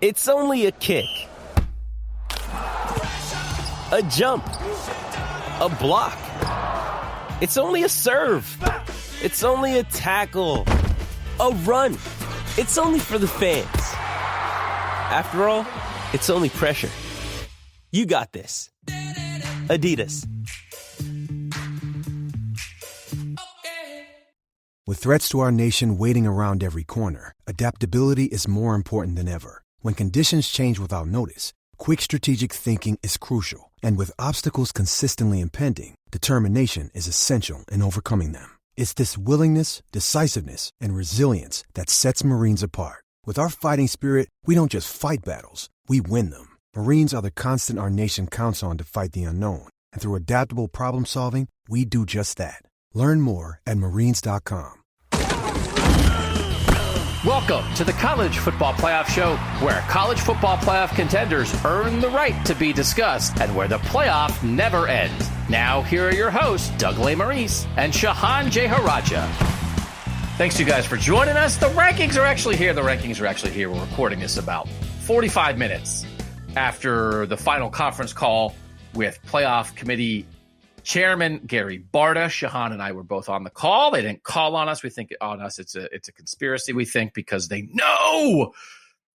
It's only a kick, a jump, a block. It's only a serve. It's only a tackle, a run. It's only for the fans. After all, it's only pressure. You got this. Adidas. With threats to our nation waiting around every corner, adaptability is more important than ever. When conditions change without notice, quick strategic thinking is crucial. And with obstacles consistently impending, determination is essential in overcoming them. It's this willingness, decisiveness, and resilience that sets Marines apart. With our fighting spirit, we don't just fight battles, we win them. Marines are the constant our nation counts on to fight the unknown. And through adaptable problem solving, we do just that. Learn more at Marines.com. Welcome to the College Football Playoff Show, where college football playoff contenders earn the right to be discussed and where the playoff never ends. Now, here are your hosts, Doug Lesmerises and Shehan Jeyarajah. Thanks, you guys, for joining us. The rankings are actually here. We're recording this about 45 minutes after the final conference call with playoff committee Chairman Gary Barta. Shehan and I were both on the call. They didn't call on us. We think on us it's a conspiracy, we think, because they know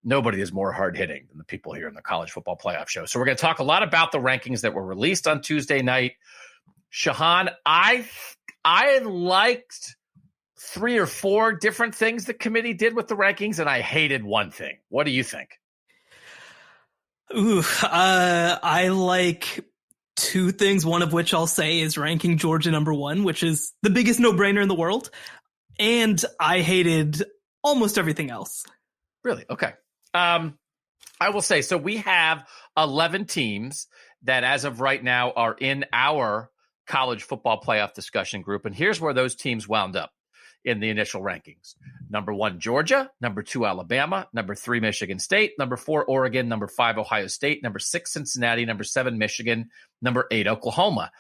nobody is more hard-hitting than the people here in the College Football Playoff Show. So we're going to talk a lot about the rankings that were released on Tuesday night. Shehan, I liked 3 or 4 different things the committee did with the rankings, and I hated one thing. What do you think? I like 2 things, one of which I'll say is ranking Georgia number 1, which is the biggest no-brainer in the world. And I hated almost everything else. Really? Okay. I will say, so we have 11 teams that as of right now are in our college football playoff discussion group. And here's where those teams wound up in the initial rankings. Number 1, Georgia. Number 2, Alabama. Number 3, Michigan State. Number 4, Oregon. Number 5, Ohio State. Number 6, Cincinnati. Number 7, Michigan. Number 8, Oklahoma.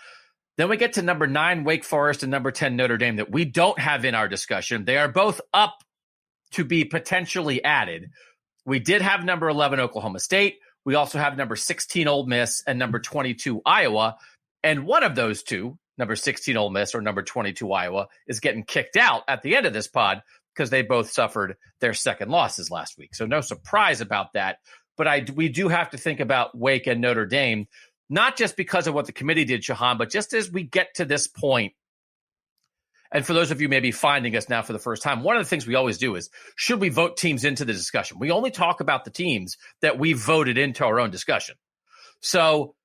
Then we get to number 9, Wake Forest, and number 10, Notre Dame, that we don't have in our discussion. They are both up to be potentially added. We did have number 11, Oklahoma State. We also have number 16, Ole Miss, and number 22, Iowa. And one of those two, number 16 Ole Miss or number 22 Iowa, is getting kicked out at the end of this pod because they both suffered their second losses last week. So no surprise about that. But we do have to think about Wake and Notre Dame, not just because of what the committee did, Shehan, but just as we get to this point. And for those of you maybe finding us now for the first time, one of the things we always do is, should we vote teams into the discussion? We only talk about the teams that we voted into our own discussion. So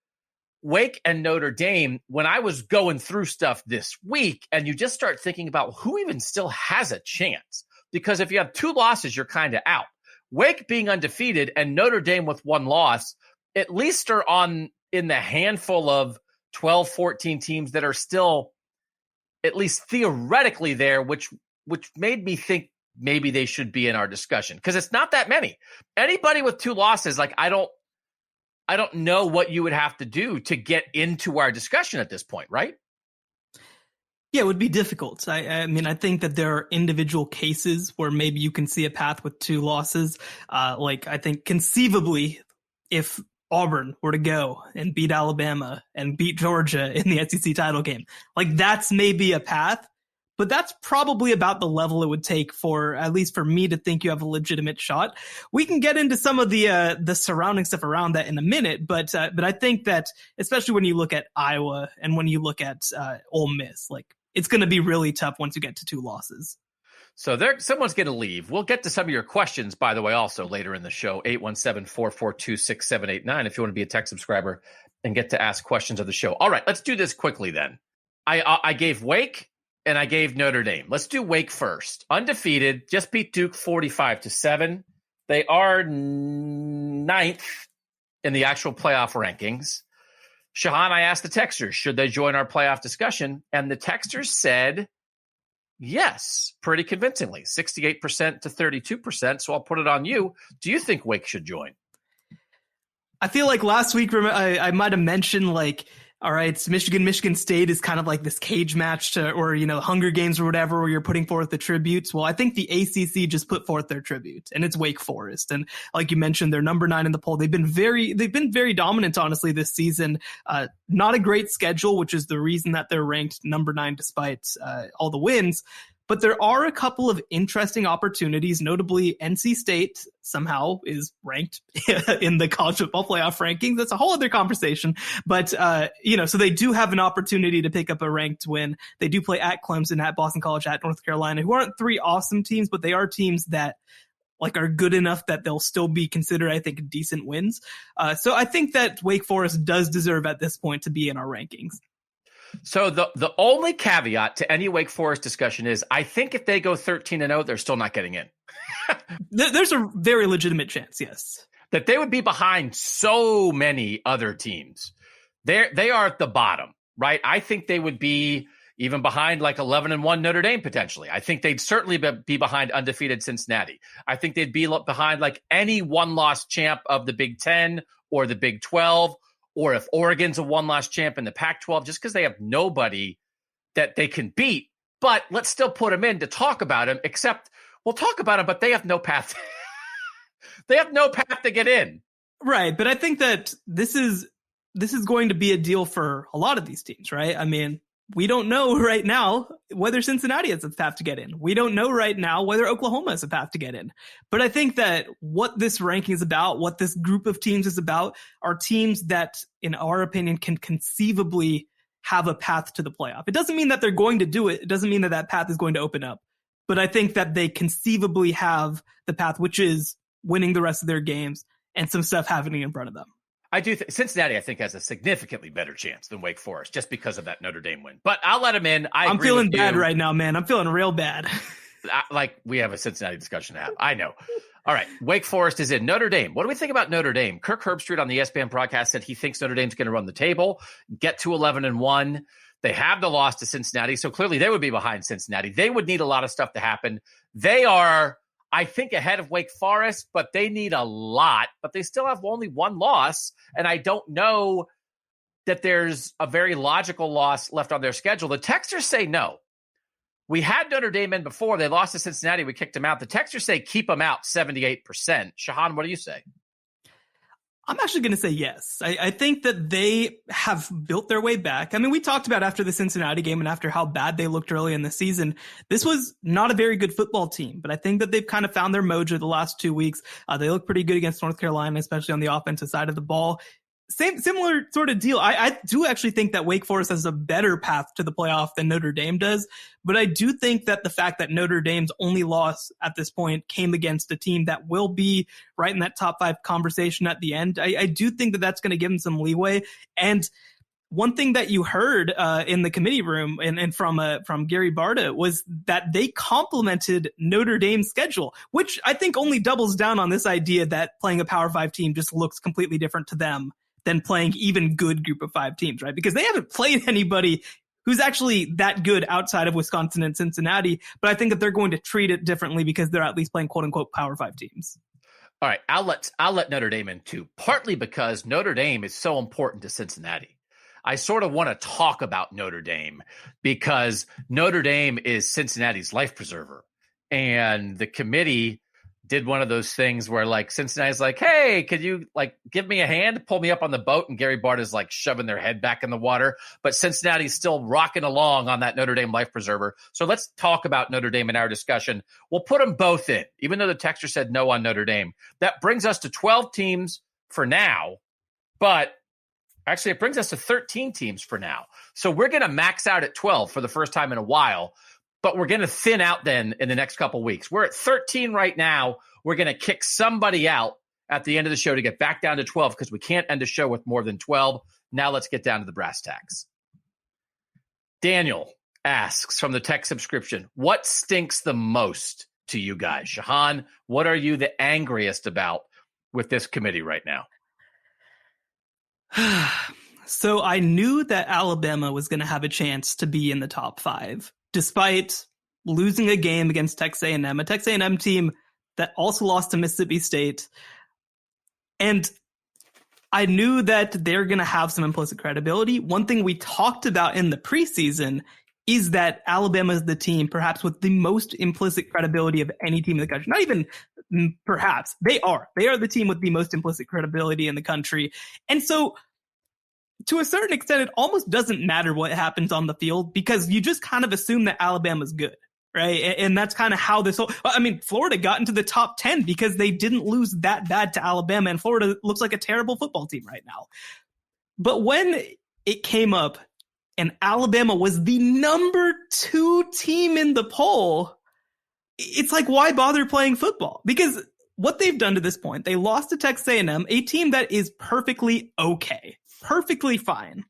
Wake and Notre Dame, when I was going through stuff this week, and you just start thinking about who even still has a chance, because if you have 2 losses, you're kind of out. Wake being undefeated and Notre Dame with 1 loss, at least are in the handful of 12, 14 teams that are still at least theoretically there, which made me think maybe they should be in our discussion, because it's not that many. Anybody with 2 losses, like I don't know what you would have to do to get into our discussion at this point, right? Yeah, it would be difficult. I mean, I think that there are individual cases where maybe you can see a path with 2 losses. Like I think conceivably, if Auburn were to go and beat Alabama and beat Georgia in the SEC title game, like that's maybe a path. But that's probably about the level it would take for, at least for me, to think you have a legitimate shot. We can get into some of the surrounding stuff around that in a minute, but I think that especially when you look at Iowa and when you look at Ole Miss, like it's going to be really tough once you get to 2 losses. So someone's going to leave. We'll get to some of your questions, by the way, also later in the show. 817-442-6789 if you want to be a tech subscriber and get to ask questions of the show. All right, let's do this quickly then. I gave Wake and I gave Notre Dame. Let's do Wake first. Undefeated, just beat Duke 45-7. They are 9th in the actual playoff rankings. Shehan, I asked the texters, should they join our playoff discussion? And the texters said yes, pretty convincingly, 68% to 32%. So I'll put it on you. Do you think Wake should join? I feel like last week I might have mentioned like all right, so Michigan State is kind of like this cage match or Hunger Games or whatever, where you're putting forth the tributes. Well, I think the ACC just put forth their tribute, and it's Wake Forest. And like you mentioned, they're number 9 in the poll. They've been very dominant, honestly, this season. Not a great schedule, which is the reason that they're ranked number 9 despite all the wins. But there are a couple of interesting opportunities, notably NC State somehow is ranked in the college football playoff rankings. That's a whole other conversation. But, so they do have an opportunity to pick up a ranked win. They do play at Clemson, at Boston College, at North Carolina, who aren't 3 awesome teams, but they are teams that are good enough that they'll still be considered, I think, decent wins. So I think that Wake Forest does deserve at this point to be in our rankings. So the only caveat to any Wake Forest discussion is I think if they go 13-0, they're still not getting in. There's a very legitimate chance, yes. That they would be behind so many other teams. They are at the bottom, right? I think they would be even behind like 11-1 Notre Dame potentially. I think they'd certainly be behind undefeated Cincinnati. I think they'd be behind like any one-loss champ of the Big Ten or the Big 12, or if Oregon's a one-loss champ in the Pac-12, just because they have nobody that they can beat. But let's still put them in to talk about them, except we'll talk about them, but they have no path. They have no path to get in. Right, but I think that this is going to be a deal for a lot of these teams, right? I mean, we don't know right now whether Cincinnati has a path to get in. We don't know right now whether Oklahoma has a path to get in. But I think that what this ranking is about, what this group of teams is about, are teams that, in our opinion, can conceivably have a path to the playoff. It doesn't mean that they're going to do it. It doesn't mean that that path is going to open up. But I think that they conceivably have the path, which is winning the rest of their games and some stuff happening in front of them. I do think Cincinnati, I think, has a significantly better chance than Wake Forest just because of that Notre Dame win. But I'll let them in. I'm feeling bad right now, man. I'm feeling real bad. Like we have a Cincinnati discussion to have. I know. All right. Wake Forest is in. Notre Dame. What do we think about Notre Dame? Kirk Herbstreit on the ESPN broadcast said he thinks Notre Dame's going to run the table, get to 11-1. They have the loss to Cincinnati, so clearly they would be behind Cincinnati. They would need a lot of stuff to happen. They are, I think, ahead of Wake Forest, but they need a lot. But they still have only one loss, and I don't know that there's a very logical loss left on their schedule. The Texters say no. We had Notre Dame in before. They lost to Cincinnati. We kicked them out. The Texters say keep them out 78%. Shehan, what do you say? I'm actually going to say yes. I think that they have built their way back. I mean, we talked about after the Cincinnati game and after how bad they looked early in the season, this was not a very good football team, but I think that they've kind of found their mojo the last 2 weeks. They look pretty good against North Carolina, especially on the offensive side of the ball. Similar sort of deal. I do actually think that Wake Forest has a better path to the playoff than Notre Dame does. But I do think that the fact that Notre Dame's only loss at this point came against a team that will be right in that top 5 conversation at the end, I do think that that's going to give them some leeway. And one thing that you heard in the committee room and from Gary Barta was that they complimented Notre Dame's schedule, which I think only doubles down on this idea that playing a Power 5 team just looks completely different to them than playing even good group of 5 teams, right? Because they haven't played anybody who's actually that good outside of Wisconsin and Cincinnati, but I think that they're going to treat it differently because they're at least playing quote unquote Power 5 teams. All right, I'll let Notre Dame in too, partly because Notre Dame is so important to Cincinnati. I sort of want to talk about Notre Dame because Notre Dame is Cincinnati's life preserver. And the committee did one of those things where like Cincinnati's like, hey, could you like give me a hand, pull me up on the boat? And Gary Barta is like shoving their head back in the water. But Cincinnati's still rocking along on that Notre Dame life preserver. So let's talk about Notre Dame in our discussion. We'll put them both in, even though the texter said no on Notre Dame. That brings us to 12 teams for now. But actually, it brings us to 13 teams for now. So we're going to max out at 12 for the first time in a while. But we're going to thin out then in the next couple weeks. We're at 13 right now. We're going to kick somebody out at the end of the show to get back down to 12 because we can't end a show with more than 12. Now let's get down to the brass tacks. Daniel asks from the tech subscription, what stinks the most to you guys? Shehan, what are you the angriest about with this committee right now? So I knew that Alabama was going to have a chance to be in the top 5. Despite losing a game against Texas A&M, a Texas A&M team that also lost to Mississippi State. And I knew that they're going to have some implicit credibility. One thing we talked about in the preseason is that Alabama is the team perhaps with the most implicit credibility of any team in the country. Not even perhaps. They are. They are the team with the most implicit credibility in the country. And so to a certain extent, it almost doesn't matter what happens on the field because you just kind of assume that Alabama's good, right? And that's kind of how this whole, I mean, Florida got into the top 10 because they didn't lose that bad to Alabama, and Florida looks like a terrible football team right now. But when it came up and Alabama was the number 2 team in the poll, it's like, why bother playing football? Because what they've done to this point, they lost to Texas A&M, a team that is perfectly okay, perfectly fine.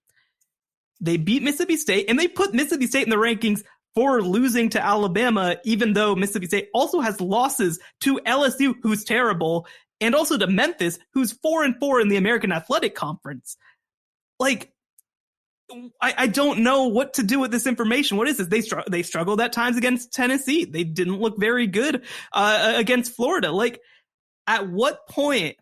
They beat Mississippi State, and they put Mississippi State in the rankings for losing to Alabama, even though Mississippi State also has losses to LSU, who's terrible, and also to Memphis, who's 4-4 in the American Athletic Conference. Like, I don't know what to do with this information. What is this? They struggled at times against Tennessee. They didn't look very good against Florida. Like, at what point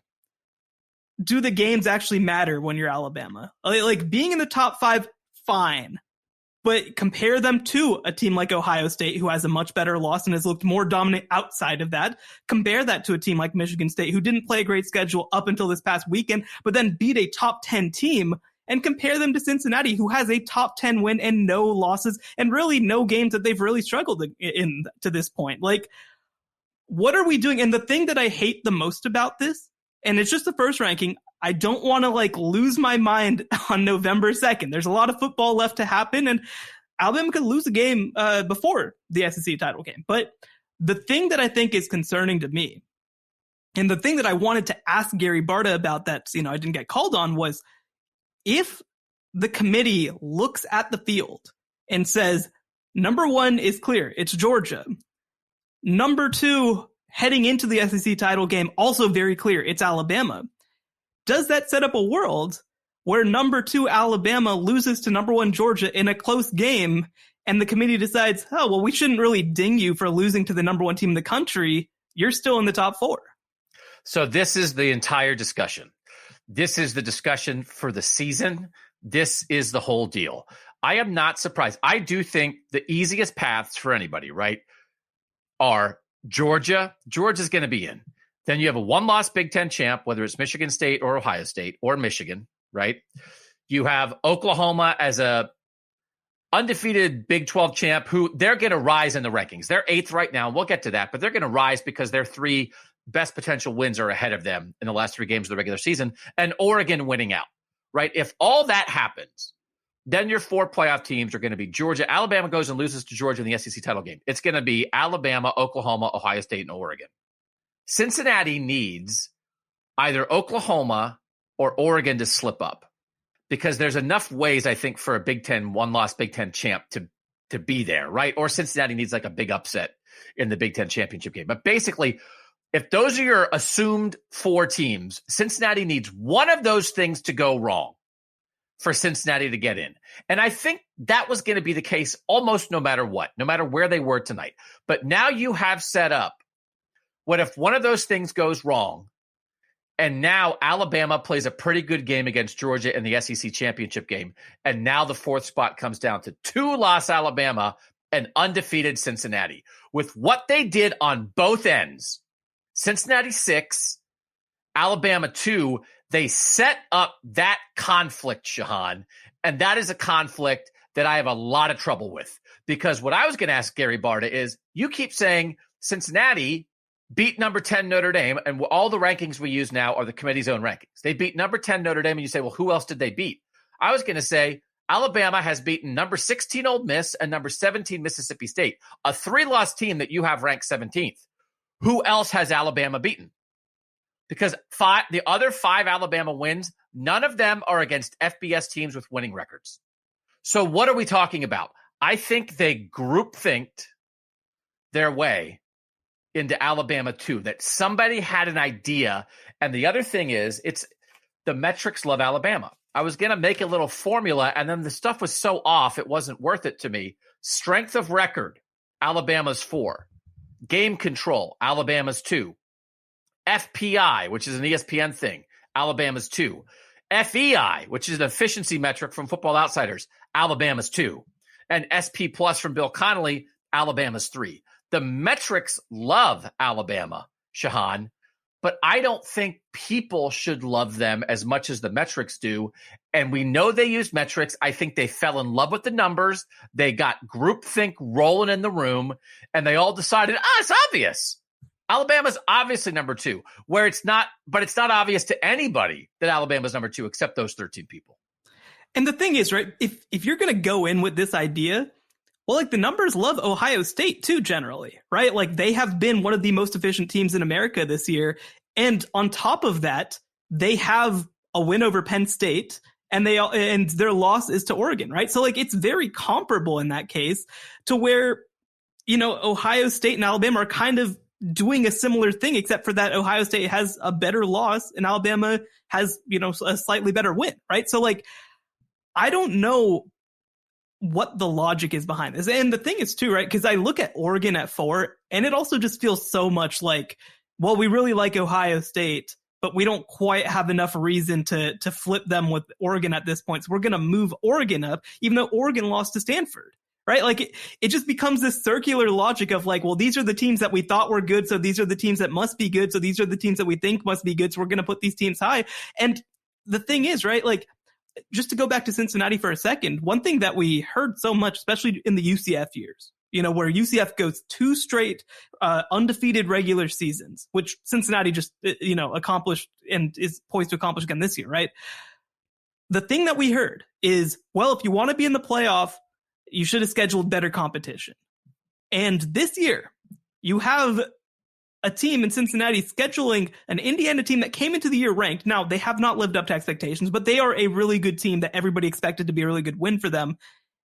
do the games actually matter when you're Alabama? Like, being in the top 5, fine. But compare them to a team like Ohio State, who has a much better loss and has looked more dominant outside of that. Compare that to a team like Michigan State, who didn't play a great schedule up until this past weekend, but then beat a top 10 team. And compare them to Cincinnati, who has a top 10 win and no losses and really no games that they've really struggled in to this point. Like, what are we doing? And the thing that I hate the most about this, and it's just the first ranking, I don't want to like lose my mind on November 2nd. There's a lot of football left to happen, and Alabama could lose a game before the SEC title game. But the thing that I think is concerning to me, and the thing that I wanted to ask Gary Barta about that, I didn't get called on, was if the committee looks at the field and says, number 1 is clear, it's Georgia. Number 2, heading into the SEC title game, also very clear, it's Alabama. Does that set up a world where number 2 Alabama loses to number 1 Georgia in a close game, and the committee decides, oh, well, we shouldn't really ding you for losing to the number 1 team in the country. You're still in the top 4. So this is the entire discussion. This is the discussion for the season. This is the whole deal. I am not surprised. I do think the easiest paths for anybody, right, are Georgia. Georgia's going to be in. Then you have a one-loss Big Ten champ, whether it's Michigan State or Ohio State or Michigan, right? You have Oklahoma as a undefeated Big 12 champ who they're going to rise in the rankings. They're 8th right now. We'll get to that, but they're going to rise because their 3 best potential wins are ahead of them in the last 3 games of the regular season, and Oregon winning out, right? If all that happens, then your 4 playoff teams are going to be Georgia. Alabama goes and loses to Georgia in the SEC title game. It's going to be Alabama, Oklahoma, Ohio State, and Oregon. Cincinnati needs either Oklahoma or Oregon to slip up because there's enough ways, I think, for a Big Ten, one-loss Big Ten champ to be there, right? Or Cincinnati needs like a big upset in the Big Ten championship game. But basically, if those are your assumed 4 teams, Cincinnati needs one of those things to go wrong for Cincinnati to get in. And I think that was going to be the case almost no matter what, no matter where they were tonight. But now you have set up what if one of those things goes wrong, and now Alabama plays a pretty good game against Georgia in the SEC championship game, and now the 4th spot comes down to 2-loss Alabama and undefeated Cincinnati. With what they did on both ends, Cincinnati 6, Alabama 2, they set up that conflict, Shehan, and that is a conflict that I have a lot of trouble with. Because what I was going to ask Gary Barta is, you keep saying Cincinnati beat number 10 Notre Dame, and all the rankings we use now are the committee's own rankings. They beat number 10 Notre Dame, and you say, well, who else did they beat? I was going to say Alabama has beaten number 16 Ole Miss and number 17 Mississippi State, a 3-loss team that you have ranked 17th. Who else has Alabama beaten? Because the other 5 Alabama wins, none of them are against FBS teams with winning records. So what are we talking about? I think they groupthinked their way into Alabama too, that somebody had an idea. And the other thing is, it's the metrics love Alabama. I was going to make a little formula, and then the stuff was so off, it wasn't worth it to me. Strength of record, Alabama's 4. Game control, Alabama's 2. FPI, which is an ESPN thing, Alabama's 2. FEI, which is an efficiency metric from Football Outsiders, Alabama's 2. And SP Plus from Bill Connolly, Alabama's 3. The metrics love Alabama, Shehan, but I don't think people should love them as much as the metrics do. And we know they use metrics. I think they fell in love with the numbers. They got groupthink rolling in the room, and they all decided, it's obvious. Alabama's obviously number 2, where it's not obvious to anybody that Alabama's number 2 except those 13 people. And the thing is, right, if you're going to go in with this idea, well, like the numbers love Ohio State too, generally, right? Like they have been one of the most efficient teams in America this year. And on top of that, they have a win over Penn State and their loss is to Oregon, right? So like it's very comparable in that case to where, Ohio State and Alabama are kind of doing a similar thing, except for that Ohio State has a better loss and Alabama has, a slightly better win, right? So like, I don't know what the logic is behind this. And the thing is too, right, because I look at Oregon at 4 and it also just feels so much like, well, we really like Ohio State, but we don't quite have enough reason to flip them with Oregon at this point. So we're going to move Oregon up, even though Oregon lost to Stanford, right? Like it just becomes this circular logic of like, well, these are the teams that we thought were good. So these are the teams that must be good. So these are the teams that we think must be good. So we're going to put these teams high. And the thing is, right, like, just to go back to Cincinnati for a second, one thing that we heard so much, especially in the UCF years, where UCF goes 2 straight undefeated regular seasons, which Cincinnati just, accomplished and is poised to accomplish again this year, right? The thing that we heard is, well, if you want to be in the playoff, you should have scheduled better competition. And this year, you have a team in Cincinnati scheduling an Indiana team that came into the year ranked. Now, they have not lived up to expectations, but they are a really good team that everybody expected to be a really good win for them.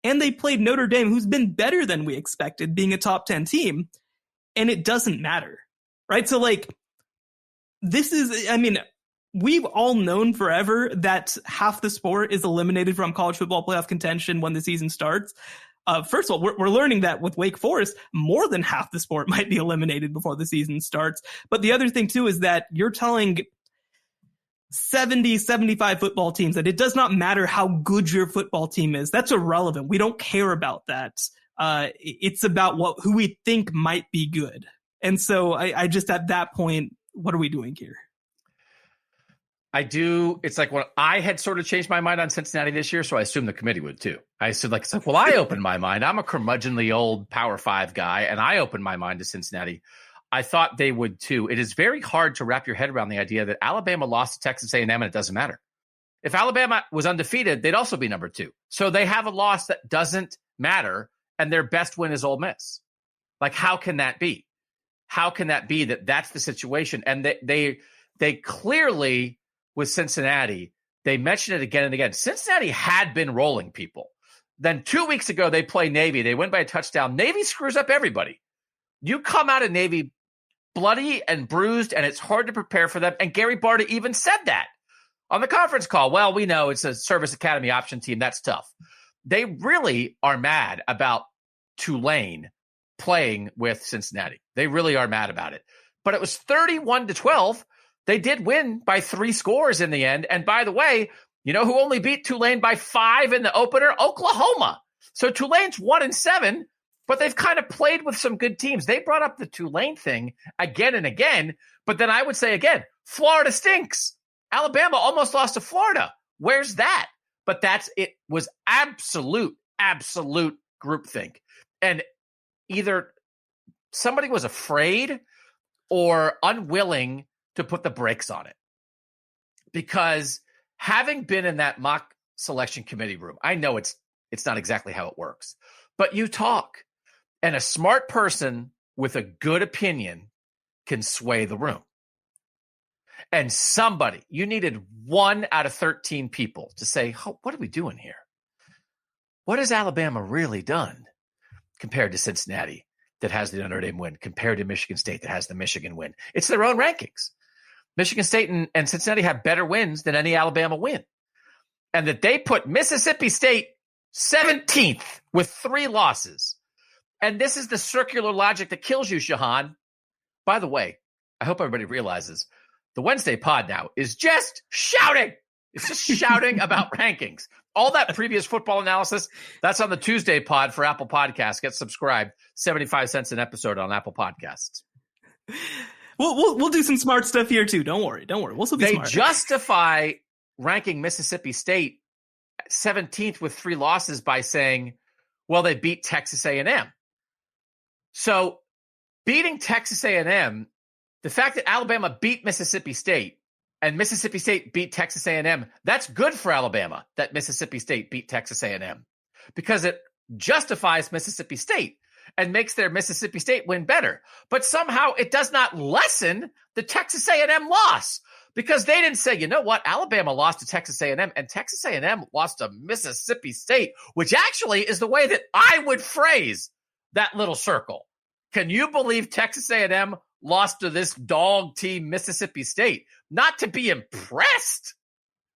And they played Notre Dame, who's been better than we expected, being a top 10 team, and it doesn't matter, right? So, like, we've all known forever that half the sport is eliminated from college football playoff contention when the season starts. First of all, we're learning that with Wake Forest, more than half the sport might be eliminated before the season starts. But the other thing, too, is that you're telling 70, 75 football teams that it does not matter how good your football team is. That's irrelevant. We don't care about that. It's about who we think might be good. And so I just, at that point, what are we doing here? It's like when I had sort of changed my mind on Cincinnati this year, so I assume the committee would too. I said, well, I opened my mind. I'm a curmudgeonly old Power 5 guy, and I opened my mind to Cincinnati. I thought they would too. It is very hard to wrap your head around the idea that Alabama lost to Texas A&M and it doesn't matter. If Alabama was undefeated, they'd also be number 2. So they have a loss that doesn't matter, and their best win is Ole Miss. Like, how can that be? How can that be that that's the situation? And they clearly, with Cincinnati, they mentioned it again and again. Cincinnati had been rolling people. Then 2 weeks ago, they play Navy. They win by a touchdown. Navy screws up everybody. You come out of Navy bloody and bruised, and it's hard to prepare for them. And Gary Barta even said that on the conference call. Well, we know it's a service academy option team. That's tough. They really are mad about Tulane playing with Cincinnati. They really are mad about it. But it was 31-12. They did win by 3 scores in the end. And by the way, you know who only beat Tulane by 5 in the opener? Oklahoma. So Tulane's 1-7, but they've kind of played with some good teams. They brought up the Tulane thing again and again. But then I would say again, Florida stinks. Alabama almost lost to Florida. Where's that? But it was absolute groupthink. And either somebody was afraid or unwilling to put the brakes on it. Because having been in that mock selection committee room, I know it's not exactly how it works, but you talk, and a smart person with a good opinion can sway the room. And you needed 1 out of 13 people to say, what are we doing here? What has Alabama really done compared to Cincinnati that has the Notre Dame win, compared to Michigan State that has the Michigan win? It's their own rankings. Michigan State and Cincinnati have better wins than any Alabama win. And that they put Mississippi State 17th with 3 losses. And this is the circular logic that kills you, Shehan. By the way, I hope everybody realizes the Wednesday pod now is just shouting. It's just shouting about rankings. All that previous football analysis, that's on the Tuesday pod for Apple Podcasts. Get subscribed. 75 cents an episode on Apple Podcasts. We'll do some smart stuff here too. Don't worry. We'll still be smart. They justify ranking Mississippi State 17th with 3 losses by saying, well, they beat Texas A&M. So beating Texas A&M, the fact that Alabama beat Mississippi State and Mississippi State beat Texas A&M, that's good for Alabama that Mississippi State beat Texas A&M because it justifies Mississippi State and makes their Mississippi State win better. But somehow it does not lessen the Texas A&M loss because they didn't say, you know what, Alabama lost to Texas A&M and Texas A&M lost to Mississippi State, which actually is the way that I would phrase that little circle. Can you believe Texas A&M lost to this dog team, Mississippi State? Not to be impressed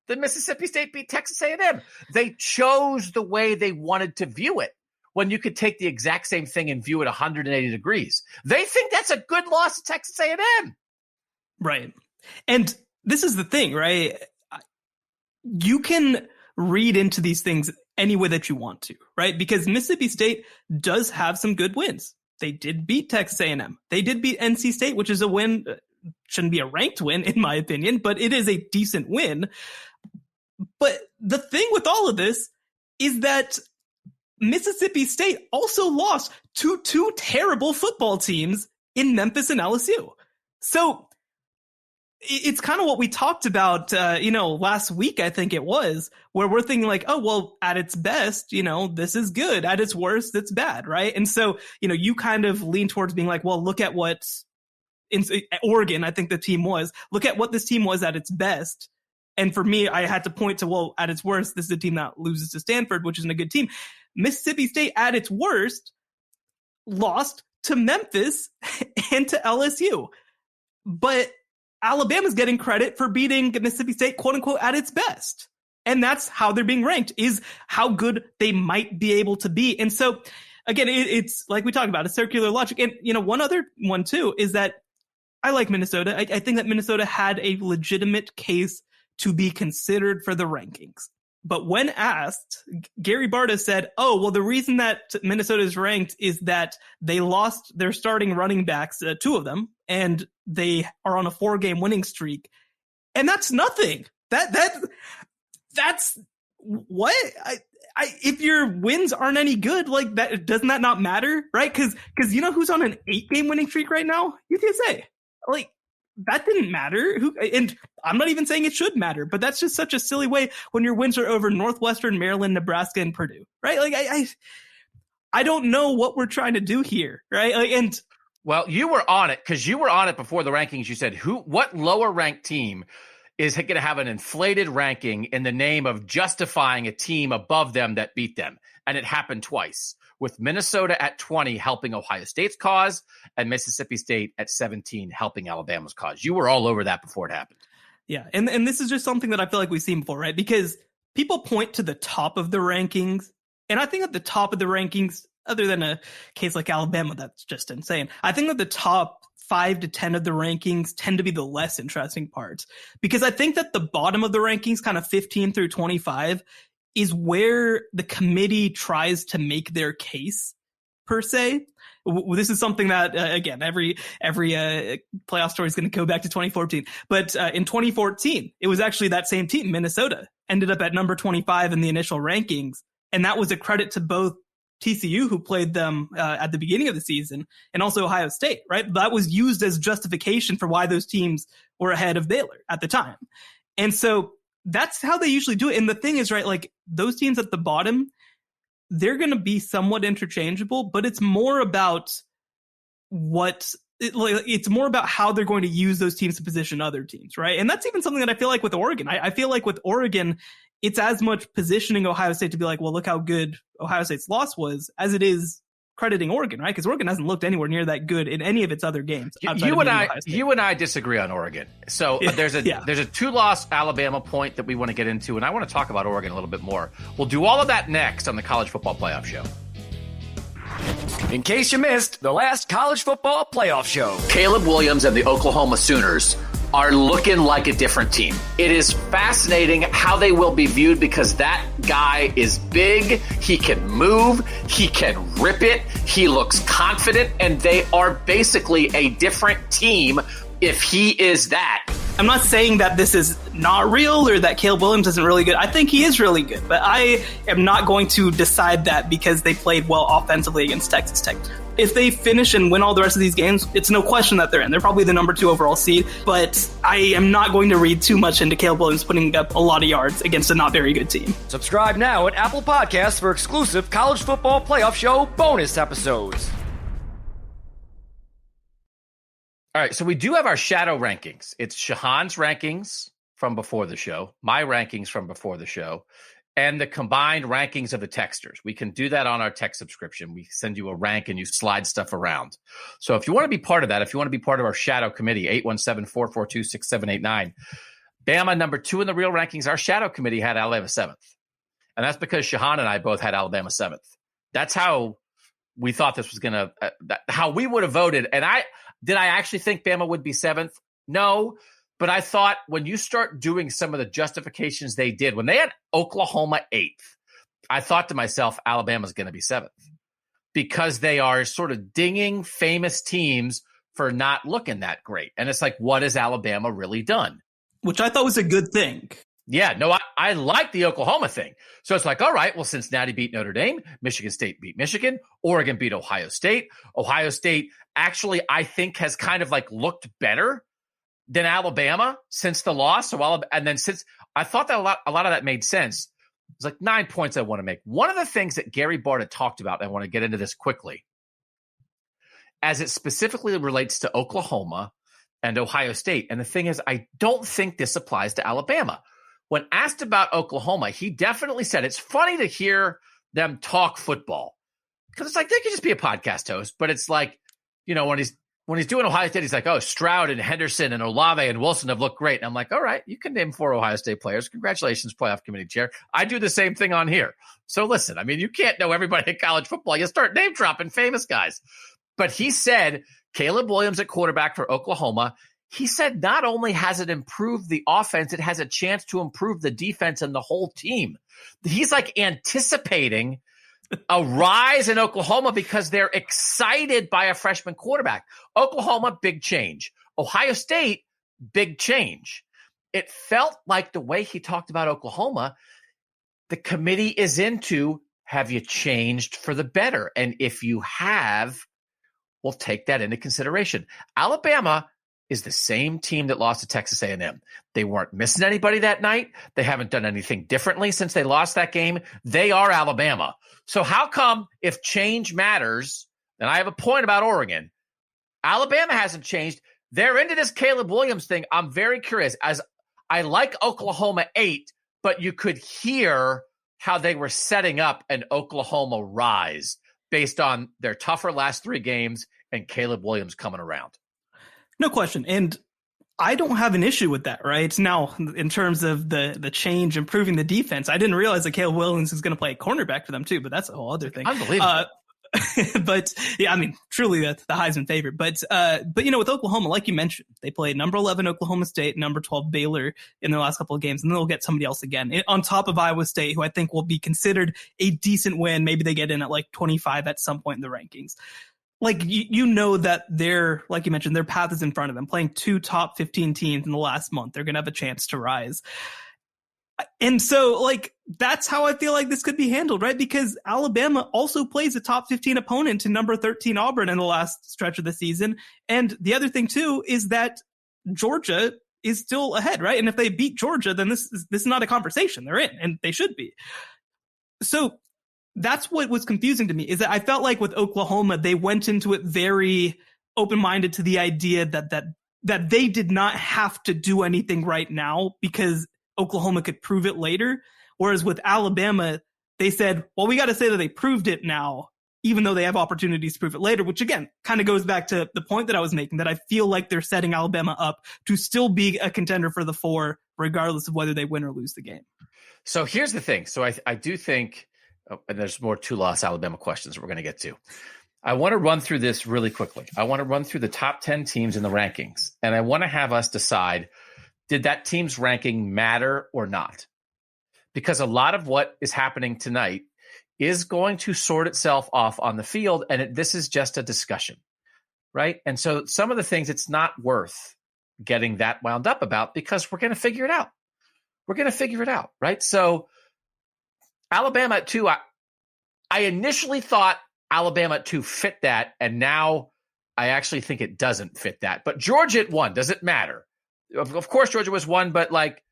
that Mississippi State beat Texas A&M. They chose the way they wanted to view it when you could take the exact same thing and view it 180 degrees. They think that's a good loss to Texas A&M. Right. And this is the thing, right? You can read into these things any way that you want to, right? Because Mississippi State does have some good wins. They did beat Texas A&M. They did beat NC State, which is a win. Shouldn't be a ranked win, in my opinion, but it is a decent win. But the thing with all of this is that Mississippi State also lost to 2 terrible football teams in Memphis and LSU. So it's kind of what we talked about, last week, I think it was, where we're thinking like, oh, well, at its best, this is good. At its worst, it's bad, right? And so, you kind of lean towards being like, well, look at what in Oregon, I think the team was, look at what this team was at its best. And for me, I had to point to, well, at its worst, this is a team that loses to Stanford, which isn't a good team. Mississippi State at its worst lost to Memphis and to LSU. But Alabama's getting credit for beating Mississippi State, quote unquote, at its best. And that's how they're being ranked, is how good they might be able to be. And so, again, it's like we talked about, a circular logic. And, one other one, too, is that I like Minnesota. I think that Minnesota had a legitimate case to be considered for the rankings. But when asked, Gary Barta said, oh, well, the reason that Minnesota is ranked is that they lost their starting running backs, 2 of them, and they are on a 4-game winning streak. And that's nothing. That's what? If your wins aren't any good, like that, doesn't that not matter, right? Because you know who's on an 8-game winning streak right now? UTSA. Like, that didn't matter. And I'm not even saying it should matter, but that's just such a silly way when your wins are over Northwestern, Maryland, Nebraska, and Purdue, right? Like, I don't know what we're trying to do here, right? Like, well, you were on it because you were on it before the rankings. You said what lower ranked team is going to have an inflated ranking in the name of justifying a team above them that beat them, and it happened twice, with Minnesota at 20 helping Ohio State's cause and Mississippi State at 17 helping Alabama's cause. You were all over that before it happened. Yeah, and this is just something that I feel like we've seen before, right? Because people point to the top of the rankings, and I think at the top of the rankings, other than a case like Alabama, that's just insane. I think that the top 5 to 10 of the rankings tend to be the less interesting parts, because I think that the bottom of the rankings, kind of 15 through 25, is where the committee tries to make their case, per se. This is something that, again, every playoff story is going to go back to 2014. But in 2014, it was actually that same team, Minnesota, ended up at number 25 in the initial rankings. And that was a credit to both TCU, who played them at the beginning of the season, and also Ohio State, right? That was used as justification for why those teams were ahead of Baylor at the time. And so that's how they usually do it. And the thing is, right, like those teams at the bottom, they're going to be somewhat interchangeable, but it's more about it's more about how they're going to use those teams to position other teams, right? And that's even something that I feel like with Oregon. I feel like with Oregon, it's as much positioning Ohio State to be like, well, look how good Ohio State's loss was, as it is crediting Oregon, right? Because Oregon hasn't looked anywhere near that good in any of its other games. You and I disagree on Oregon. So there's a 2-loss Alabama point that we want to get into, and I want to talk about Oregon a little bit more. We'll do all of that next on the College Football Playoff Show. In case you missed the last College Football Playoff Show, Caleb Williams and the Oklahoma Sooners are looking like a different team. It is fascinating how they will be viewed because that guy is big. He can move. He can rip it. He looks confident, and they are basically a different team if he is that. I'm not saying that this is not real or that Caleb Williams isn't really good. I think he is really good, but I am not going to decide that because they played well offensively against Texas Tech. If they finish and win all the rest of these games, it's no question that they're in. They're probably the number 2 overall seed, but I am not going to read too much into Caleb Williams putting up a lot of yards against a not very good team. Subscribe now at Apple Podcasts for exclusive college football playoff show bonus episodes. All right, so we do have our shadow rankings. It's Shehan's rankings from before the show, my rankings from before the show, and the combined rankings of the texters. We can do that on our text subscription. We send you a rank and you slide stuff around. So if you want to be part of that, if you want to be part of our shadow committee, 817-442-6789, Bama number 2 in the real rankings, our shadow committee had Alabama 7th. And that's because Shehan and I both had Alabama 7th. That's how we thought this was going to, how we would have voted. And did I actually think Bama would be 7th? No. But I thought when you start doing some of the justifications they did, when they had Oklahoma 8th, I thought to myself, Alabama's going to be 7th because they are sort of dinging famous teams for not looking that great. And it's like, what has Alabama really done? Which I thought was a good thing. Yeah, no, I like the Oklahoma thing. So it's like, all right, well, Cincinnati beat Notre Dame, Michigan State beat Michigan, Oregon beat Ohio State. Ohio State actually, I think, has kind of like looked better than Alabama since the loss. And then since I thought that a lot of that made sense. It's like 9 points I want to make. One of the things that Gary Barta talked about, and I want to get into this quickly, as it specifically relates to Oklahoma and Ohio State. And the thing is, I don't think this applies to Alabama. When asked about Oklahoma, he definitely said it's funny to hear them talk football because it's like they could just be a podcast host, but it's like, you know, when he's doing Ohio State, he's like, oh, Stroud and Henderson and Olave and Wilson have looked great. And I'm like, all right, you can name 4 Ohio State players. Congratulations, playoff committee chair. I do the same thing on here. So listen, I mean, you can't know everybody in college football. You start name dropping famous guys. But he said Caleb Williams at quarterback for Oklahoma. He said not only has it improved the offense, it has a chance to improve the defense and the whole team. He's like anticipating a rise in Oklahoma because they're excited by a freshman quarterback. Oklahoma, big change. Ohio State, big change. It felt like the way he talked about Oklahoma, the committee is into, have you changed for the better? And if you have, we'll take that into consideration. Alabama is the same team that lost to Texas A&M. They weren't missing anybody that night. They haven't done anything differently since they lost that game. They are Alabama. So how come if change matters, and I have a point about Oregon, Alabama hasn't changed. They're into this Caleb Williams thing. I'm very curious. As I like Oklahoma 8, but you could hear how they were setting up an Oklahoma rise based on their tougher last 3 games and Caleb Williams coming around. No question. And I don't have an issue with that, right? Now, in terms of the change, improving the defense, I didn't realize that Caleb Williams is going to play cornerback for them too, but that's a whole other thing. Unbelievable. But yeah, I mean, truly the Heisman favorite. But you know, with Oklahoma, like you mentioned, they played number 11 Oklahoma State, number 12 Baylor in their last couple of games, and then they'll get somebody else again on top of Iowa State, who I think will be considered a decent win. Maybe they get in at like 25 at some point in the rankings. Like, you know that they're, like you mentioned, their path is in front of them. Playing 2 top 15 teams in the last month, they're going to have a chance to rise. And so, like, that's how I feel like this could be handled, right? Because Alabama also plays a top 15 opponent to number 13 Auburn in the last stretch of the season. And the other thing, too, is that Georgia is still ahead, right? And if they beat Georgia, then this is not a conversation. They're in, and they should be. So that's what was confusing to me, is that I felt like with Oklahoma, they went into it very open-minded to the idea that they did not have to do anything right now because Oklahoma could prove it later. Whereas with Alabama, they said, well, we got to say that they proved it now, even though they have opportunities to prove it later, which again, kind of goes back to the point that I was making, that I feel like they're setting Alabama up to still be a contender for the 4, regardless of whether they win or lose the game. So here's the thing. So I do think, and there's more 2-loss Alabama questions we're going to get to. I want to run through this really quickly. I want to run through the top 10 teams in the rankings, and I want to have us decide, did that team's ranking matter or not? Because a lot of what is happening tonight is going to sort itself off on the field, and this is just a discussion, right? And so some of the things it's not worth getting that wound up about because we're going to figure it out. We're going to figure it out, right? So Alabama at 2, I initially thought Alabama at 2 fit that, and now I actually think it doesn't fit that. But Georgia at 1, does it matter? Of course, Georgia was 1, but like,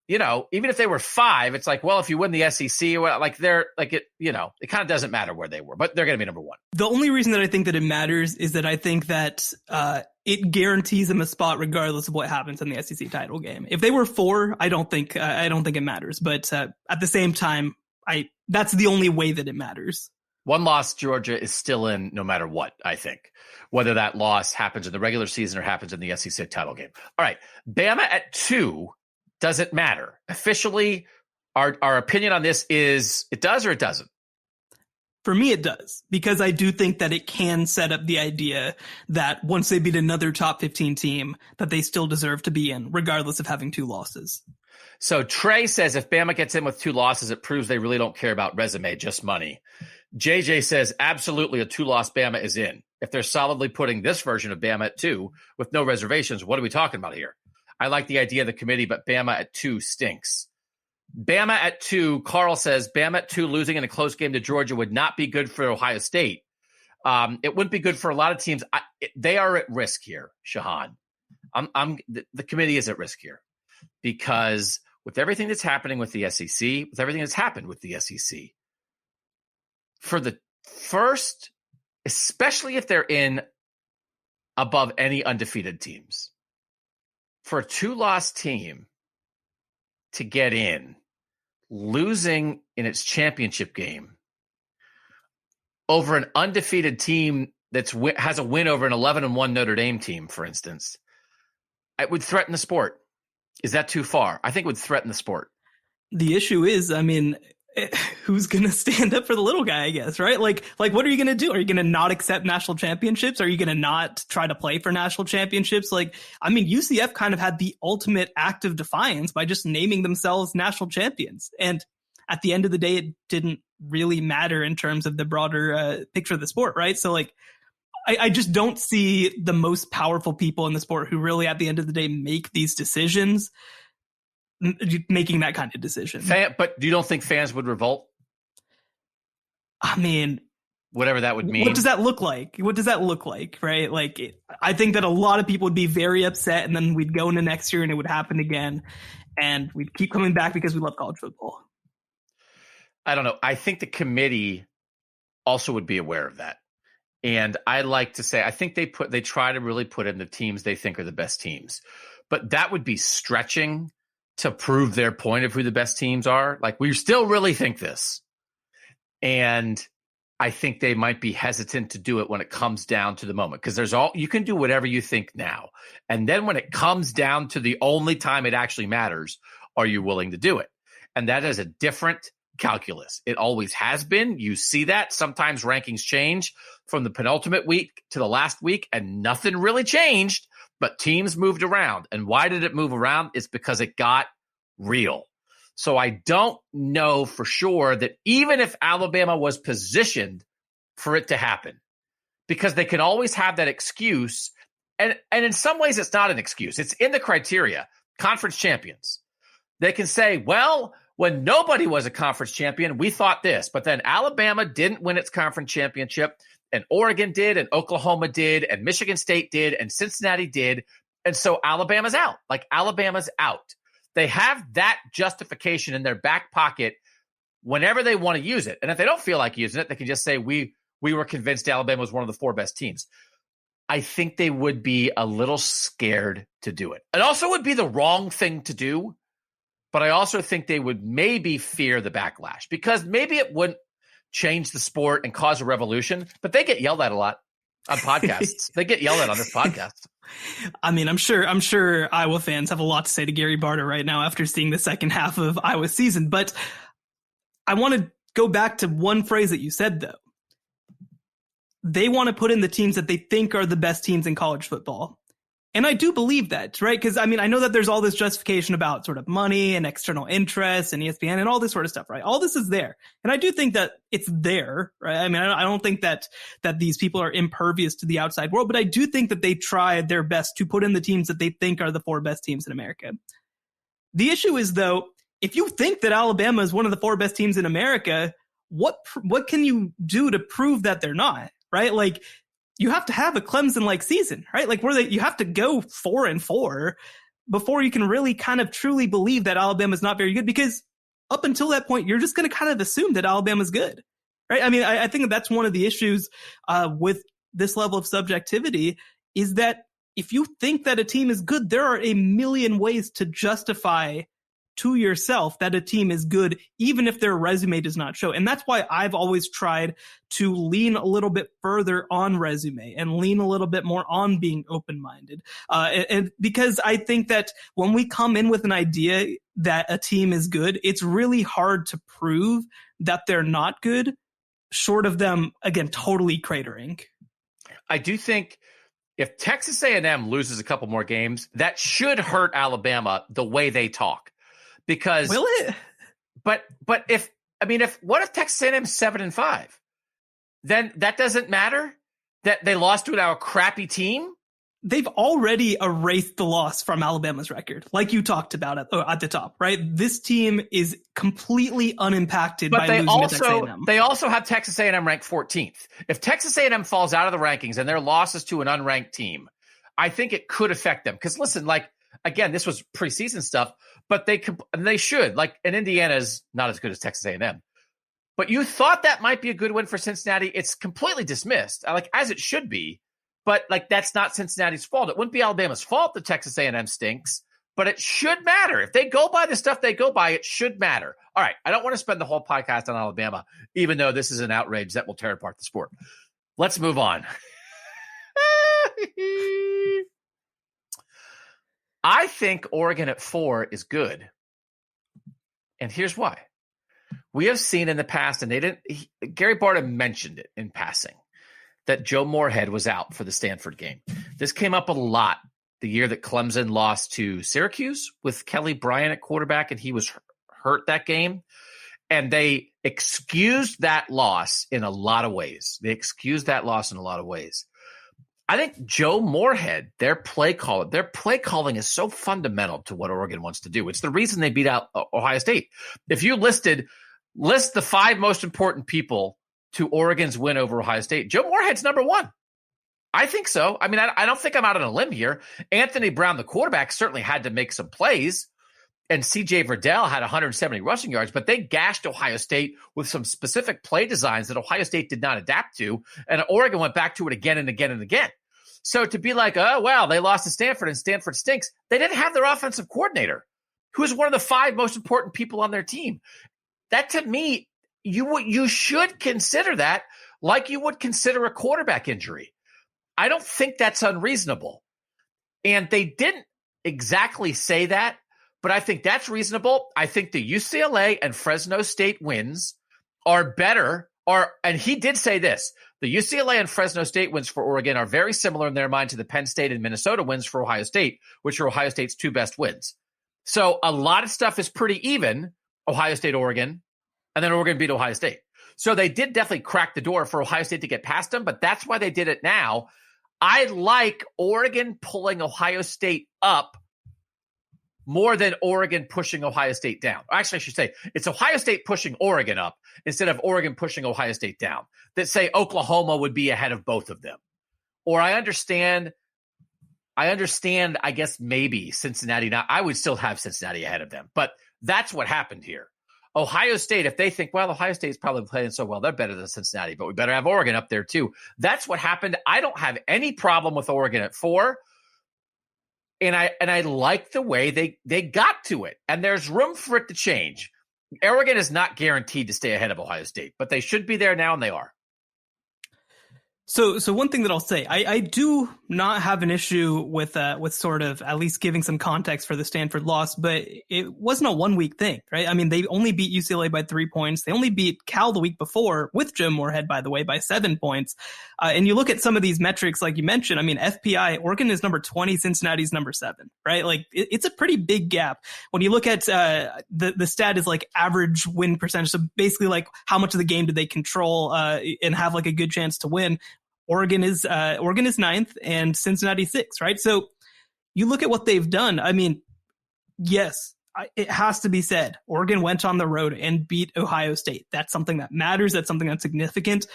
you know, even if they were 5, it's like, well, if you win the SEC, like they're like it, you know, it kind of doesn't matter where they were, but they're going to be number 1. The only reason that I think that it matters is that I think that it guarantees them a spot regardless of what happens in the SEC title game. If they were 4, I don't think it matters. But at the same time, that's the only way that it matters. 1 loss, Georgia is still in no matter what, I think, whether that loss happens in the regular season or happens in the SEC title game. All right, Bama at 2, does it matter? Officially, our opinion on this is it does or it doesn't? For me, it does, because I do think that it can set up the idea that once they beat another top 15 team, that they still deserve to be in, regardless of having 2 losses. So Trey says if Bama gets in with 2 losses, it proves they really don't care about resume, just money. JJ says absolutely a 2-loss Bama is in. If they're solidly putting this version of Bama at 2 with no reservations, what are we talking about here? I like the idea of the committee, but Bama at 2 stinks. Bama at 2, Carl says Bama at 2 losing in a close game to Georgia would not be good for Ohio State. It wouldn't be good for a lot of teams. They are at risk here, Shehan. The committee is at risk here because with everything that's happening with the SEC, with everything that's happened with the SEC, for the first, especially if they're in above any undefeated teams, for a 2-loss team to get in, losing in its championship game over an undefeated team that has a win over an 11-1 Notre Dame team, for instance, it would threaten the sport. Is that too far? I think it would threaten the sport. The issue is, I mean, who's going to stand up for the little guy, I guess, right? Like, what are you going to do? Are you going to not accept national championships? Are you going to not try to play for national championships? Like, I mean, UCF kind of had the ultimate act of defiance by just naming themselves national champions. And at the end of the day, it didn't really matter in terms of the broader picture of the sport, right? So, like, I just don't see the most powerful people in the sport who really, at the end of the day, make these decisions making that kind of decision. But you don't think fans would revolt? I mean, whatever that would mean. What does that look like? Right? Like, I think that a lot of people would be very upset, and then we'd go into next year and it would happen again, and we'd keep coming back because we love college football. I don't know. I think the committee also would be aware of that. And I like to say, I think they try to really put in the teams they think are the best teams, but that would be stretching to prove their point of who the best teams are. Like, we still really think this. And I think they might be hesitant to do it when it comes down to the moment, because you can do whatever you think now. And then when it comes down to the only time it actually matters, are you willing to do it? And that is a different calculus. It always has been. You see that sometimes rankings change from the penultimate week to the last week and nothing really changed, but teams moved around. And why did it move around? It's because it got real. So I don't know for sure that even if Alabama was positioned for it to happen, because they can always have that excuse. And in some ways, it's not an excuse. It's in the criteria. Conference champions. They can say, well, when nobody was a conference champion, we thought this, but then Alabama didn't win its conference championship, and Oregon did, and Oklahoma did, and Michigan State did, and Cincinnati did. And so Alabama's out. Like, Alabama's out. They have that justification in their back pocket whenever they want to use it. And if they don't feel like using it, they can just say, we were convinced Alabama was one of the 4 best teams. I think they would be a little scared to do it. It also would be the wrong thing to do, but I also think they would maybe fear the backlash, because maybe it wouldn't change the sport and cause a revolution, but they get yelled at a lot on podcasts. They get yelled at on this podcast. I mean, I'm sure Iowa fans have a lot to say to Gary Barta right now after seeing the second half of Iowa's season. But I want to go back to one phrase that you said, though. they want to put in the teams that they think are the best teams in college football. And I do believe that, right? Because, I mean, I know that there's all this justification about sort of money and external interests and ESPN and all this sort of stuff, right? All this is there. And I do think that it's there, right? I mean, I don't think that these people are impervious to the outside world, but I do think that they tried their best to put in the teams that they think are the 4 best teams in America. The issue is, though, if you think that Alabama is one of the 4 best teams in America, what can you do to prove that they're not, right? Like, you have to have a Clemson-like season, right? Like you have to go 4-4 before you can really kind of truly believe that Alabama is not very good, because up until that point, you're just going to kind of assume that Alabama's good, right? I mean, I think that's one of the issues with this level of subjectivity, is that if you think that a team is good, there are a million ways to justify to yourself that a team is good, even if their resume does not show. And that's why I've always tried to lean a little bit further on resume and lean a little bit more on being open-minded. And because I think that when we come in with an idea that a team is good, it's really hard to prove that they're not good, short of them, again, totally cratering. I do think if Texas A&M loses a couple more games, that should hurt Alabama the way they talk. Because will it? But what if Texas A&M 7-5? Then that doesn't matter that they lost to a crappy team. They've already erased the loss from Alabama's record, like you talked about at the top, right? This team is completely unimpacted by losing to Texas A&M. They also have Texas A&M ranked 14th. If Texas A&M falls out of the rankings and their losses to an unranked team, I think it could affect them. Because listen, like, again, this was preseason stuff, but they should. Like, and Indiana's not as good as Texas A&M. But you thought that might be a good win for Cincinnati. It's completely dismissed, like, as it should be. But, like, that's not Cincinnati's fault. It wouldn't be Alabama's fault that Texas A&M stinks, but it should matter. If they go by the stuff they go by, it should matter. All right, I don't want to spend the whole podcast on Alabama, even though this is an outrage that will tear apart the sport. Let's move on. I think Oregon at 4 is good. And here's why. We have seen in the past, and Gary Barta mentioned it in passing, that Joe Moorhead was out for the Stanford game. This came up a lot the year that Clemson lost to Syracuse with Kelly Bryant at quarterback, and he was hurt that game. And they excused that loss in a lot of ways. I think Joe Moorhead, their play calling is so fundamental to what Oregon wants to do. It's the reason they beat out Ohio State. If you list the 5 most important people to Oregon's win over Ohio State, Joe Moorhead's number 1. I think so. I mean, I don't think I'm out on a limb here. Anthony Brown, the quarterback, certainly had to make some plays, and C.J. Verdell had 170 rushing yards, but they gashed Ohio State with some specific play designs that Ohio State did not adapt to, and Oregon went back to it again and again and again. So to be like, oh, wow, they lost to Stanford and Stanford stinks, they didn't have their offensive coordinator, who is one of the 5 most important people on their team. That, to me, you should consider that like you would consider a quarterback injury. I don't think that's unreasonable. And they didn't exactly say that, but I think that's reasonable. I think the UCLA and Fresno State wins are better. And he did say this, the UCLA and Fresno State wins for Oregon are very similar in their mind to the Penn State and Minnesota wins for Ohio State, which are Ohio State's 2 best wins. So a lot of stuff is pretty even, Ohio State, Oregon, and then Oregon beat Ohio State. So they did definitely crack the door for Ohio State to get past them, but that's why they did it now. I like Oregon pulling Ohio State up more than Oregon pushing Ohio State down. Actually, I should say it's Ohio State pushing Oregon up instead of Oregon pushing Ohio State down. That say Oklahoma would be ahead of both of them. Or I understand, I guess maybe Cincinnati. Now, I would still have Cincinnati ahead of them, but that's what happened here. Ohio State, if they think, well, Ohio State's probably playing so well, they're better than Cincinnati, but we better have Oregon up there too. That's what happened. I don't have any problem with Oregon at 4. And I like the way they got to it. And there's room for it to change. Oregon is not guaranteed to stay ahead of Ohio State, but they should be there now, and they are. So one thing that I'll say, I do not have an issue with sort of at least giving some context for the Stanford loss, but it wasn't a 1 week thing, right? I mean, they only beat UCLA by 3 points. They only beat Cal the week before with Jim Moorhead, by the way, by 7 points. And you look at some of these metrics, like you mentioned, I mean, FPI, Oregon is number 20, Cincinnati's number 7, right? Like it's a pretty big gap. When you look at the stat is like average win percentage. So basically like how much of the game did they control and have like a good chance to win. Oregon is 9th and Cincinnati 6th, right? So you look at what they've done. I mean, yes, it has to be said. Oregon went on the road and beat Ohio State. That's something that matters. That's something that's significant.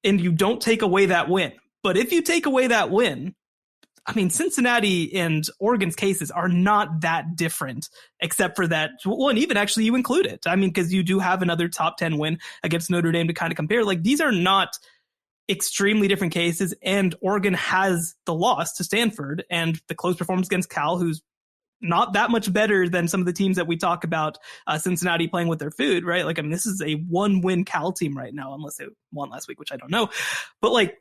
And you don't take away that win. But if you take away that win, I mean, Cincinnati and Oregon's cases are not that different, except for that. Well, and even actually you include it. I mean, because you do have another top 10 win against Notre Dame to kind of compare. Like these are not extremely different cases, and Oregon has the loss to Stanford and the close performance against Cal, who's not that much better than some of the teams that we talk about, Cincinnati playing with their food, right? Like, I mean, this is a 1-win Cal team right now, unless they won last week, which I don't know. But like,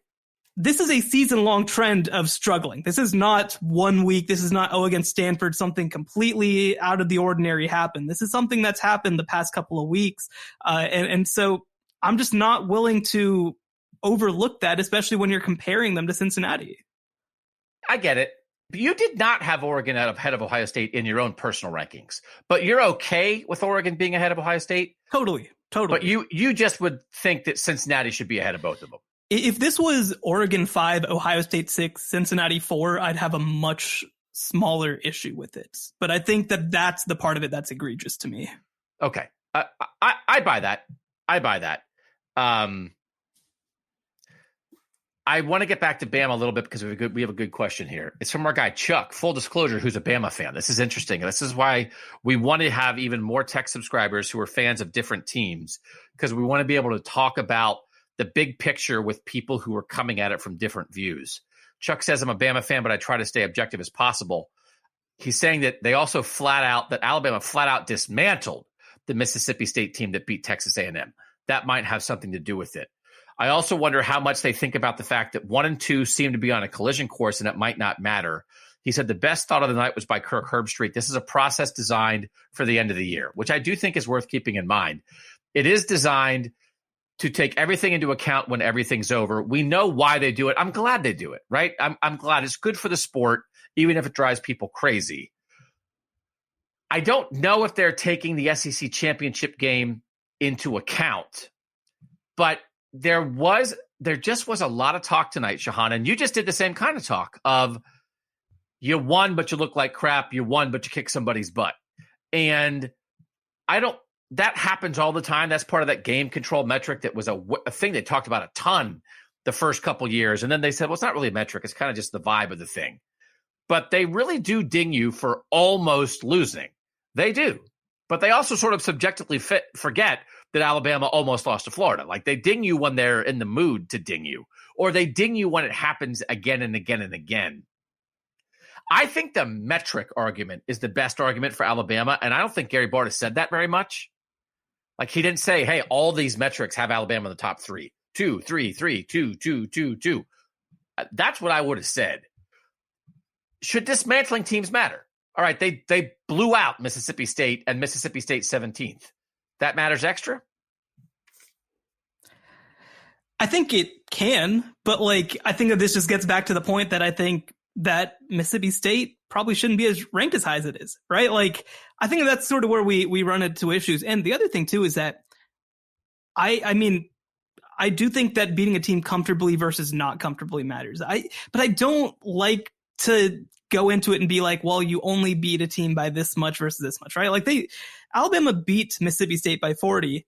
this is a season-long trend of struggling. This is not 1 week. This is not, against Stanford, something completely out of the ordinary happened. This is something that's happened the past couple of weeks. And so I'm just not willing to overlook that, especially when you're comparing them to Cincinnati. I get it. But you did not have Oregon ahead of Ohio State in your own personal rankings, but you're okay with Oregon being ahead of Ohio State? Totally. But you just would think that Cincinnati should be ahead of both of them. If this was Oregon 5, Ohio State 6, Cincinnati 4, I'd have a much smaller issue with it. But I think that that's the part of it that's egregious to me. Okay. I buy that. I want to get back to Bama a little bit because we have a good question here. It's from our guy, Chuck, full disclosure, who's a Bama fan. This is interesting. This is why we want to have even more tech subscribers who are fans of different teams, because we want to be able to talk about the big picture with people who are coming at it from different views. Chuck says, I'm a Bama fan, but I try to stay objective as possible. He's saying that Alabama flat out dismantled the Mississippi State team that beat Texas A&M. That might have something to do with it. I also wonder how much they think about the fact that 1 and 2 seem to be on a collision course and it might not matter. He said the best thought of the night was by Kirk Herbstreit. This is a process designed for the end of the year, which I do think is worth keeping in mind. It is designed to take everything into account when everything's over. We know why they do it. I'm glad they do it, right? I'm glad. It's good for the sport, even if it drives people crazy. I don't know if they're taking the SEC championship game into account, but there just was a lot of talk tonight, Shehan, and you just did the same kind of talk of you won, but you look like crap. You won, but you kicked somebody's butt. And that happens all the time. That's part of that game control metric that was a thing they talked about a ton the first couple years. And then they said, well, it's not really a metric. It's kind of just the vibe of the thing. But they really do ding you for almost losing. They do. But they also sort of subjectively forget that Alabama almost lost to Florida. Like they ding you when they're in the mood to ding you, or they ding you when it happens again and again and again. I think the metric argument is the best argument for Alabama, and I don't think Gary Barta said that very much. Like he didn't say, hey, all these metrics have Alabama in the top 3. 2, 3, 3, 2, 2, 2, 2. That's what I would have said. Should dismantling teams matter? All right, they blew out Mississippi State and Mississippi State 17th. That matters extra? I think it can, but like I think that this just gets back to the point that I think that Mississippi State probably shouldn't be as ranked as high as it is, right? Like I think that's sort of where we run into issues. And the other thing too is that I mean I do think that beating a team comfortably versus not comfortably matters. But I don't like to go into it and be like, well, you only beat a team by this much versus this much, right? Like Alabama beat Mississippi State by 40.